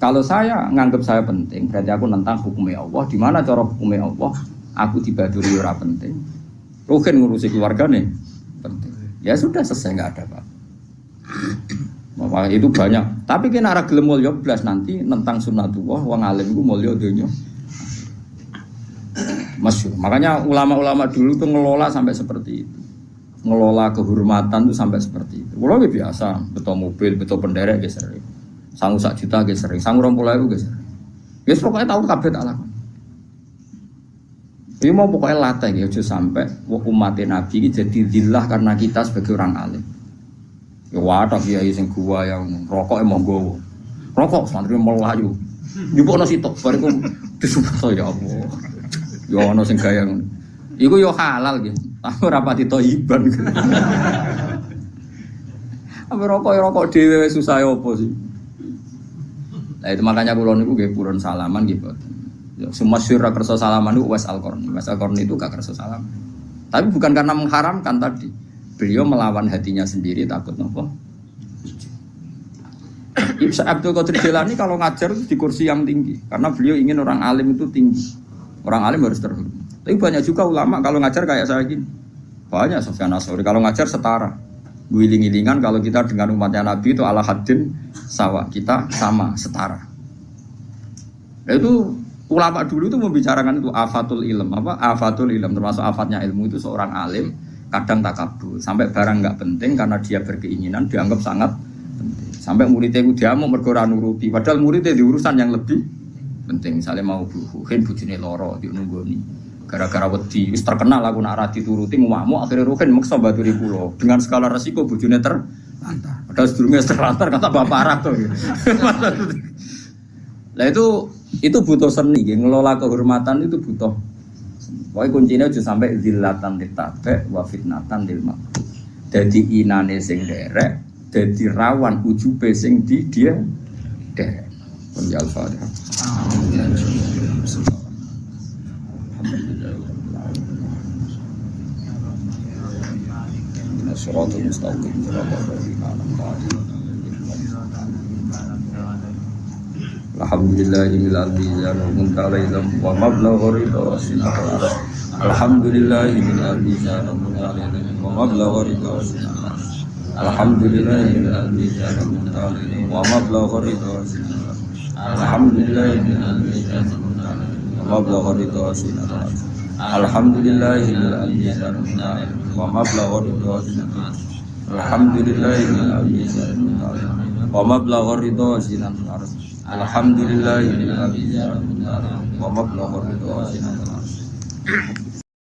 Speaker 1: kalau saya nganggap saya penting, berarti aku nentang hukumnya Allah. Di mana cara hukumnya Allah? Aku dibaturi ora penting. Ruhin ngurusi keluarga nih penting. Ya sudah selesai nggak ada apa. Maka itu banyak. Tapi kena arah gelem mulya blas nanti nentang sunnatullah wong alim ku mulya donya. Masyhur. Makanya ulama-ulama dulu tuh ngelola sampai seperti itu. Ngelola kehormatan tuh sampai seperti itu. Kalau biasa, betul mobil, betul penderek ge sering. Sangu 1 juta ge sering, sangu 20.000 ge sering. Ya pokoknya tahu kabeh tak lakon. Ini mau pokoknya latih ya, aja sampai umat Nabi ini jadi zillah karena kita sebagai orang alim. Ya wadah kiai sing gua yang rokok emang gowo. Rokok santri melayu. Nyupukno sitok bariku disumpah ya Allah. Ya ono sing gaya ngono. Iku yo halal gitu. Aku rapati thayyiban. Apa rokok dhewe susah opo sih. Nah itu makanya kula niku nggih purun salaman nggih boten. Semua syurah kerso salaman itu Uwais Al-Qarni. Uwais Al-Qarni itu gak kerso salaman. Tapi bukan karena mengharamkan tadi. Beliau melawan hatinya sendiri takut nopo. Ibnu Abdul Qadir Jilani kalau ngajar itu di kursi yang tinggi karena beliau ingin orang alim itu tinggi. Orang alim harus terhormat. Tapi banyak juga ulama kalau ngajar kayak saya gini. Banyak Sufyan Ats-Tsauri kalau ngajar setara. Guling-gilingan kalau kita dengan umatnya Nabi itu ala haddin sawa. Kita sama, setara. Itu ulama dulu itu membicarakan itu afatul ilm. Apa? Afatul ilm termasuk afatnya ilmu itu seorang alim kadang takabur. Sampai barang enggak penting karena dia berkeinginan dianggap sangat penting. Sampai muridnya itu dia mau berkoran nuruti. Padahal muridnya di urusan yang lebih penting. Misalnya mau buhin bujine loro di nunggoni. Gara-gara wedi wis terkenal aku nak ra dituruti ngomong akhirnya Ruhin maksa baturi kula. Dengan skala resiko bojone terlantar. Padahal sedurunge terlantar kata bapak parah to. Lah itu butuh seni, ngelola kehormatan itu butuh. Pokoknya kuncinya aja sampai zillatan ditabe wa fitnatan lil maqtu. Dadi inane sing derek, dadi rawan ujube sing di dia derek. Penjal Fatihah. Suratul mustaqim Alhamdulillahil azizan muntarizam wa mablaghu ridha sinah Alhamdulillahil azizan muntarizam wa mablaghu ridha sinah Alhamdulillahil azizan muntarizam wa mablaghu ridha sinah Alhamdulillahil azizan muntarizam wa mablaghu ridha sinah Alhamdulillahil azizan muntarizam wa mablaghu ridha sinah Alhamdulillahil azizan muntarizam wa mablaghu ridha sinah Alhamdulillahil azizan wa mablaghu ridha sinah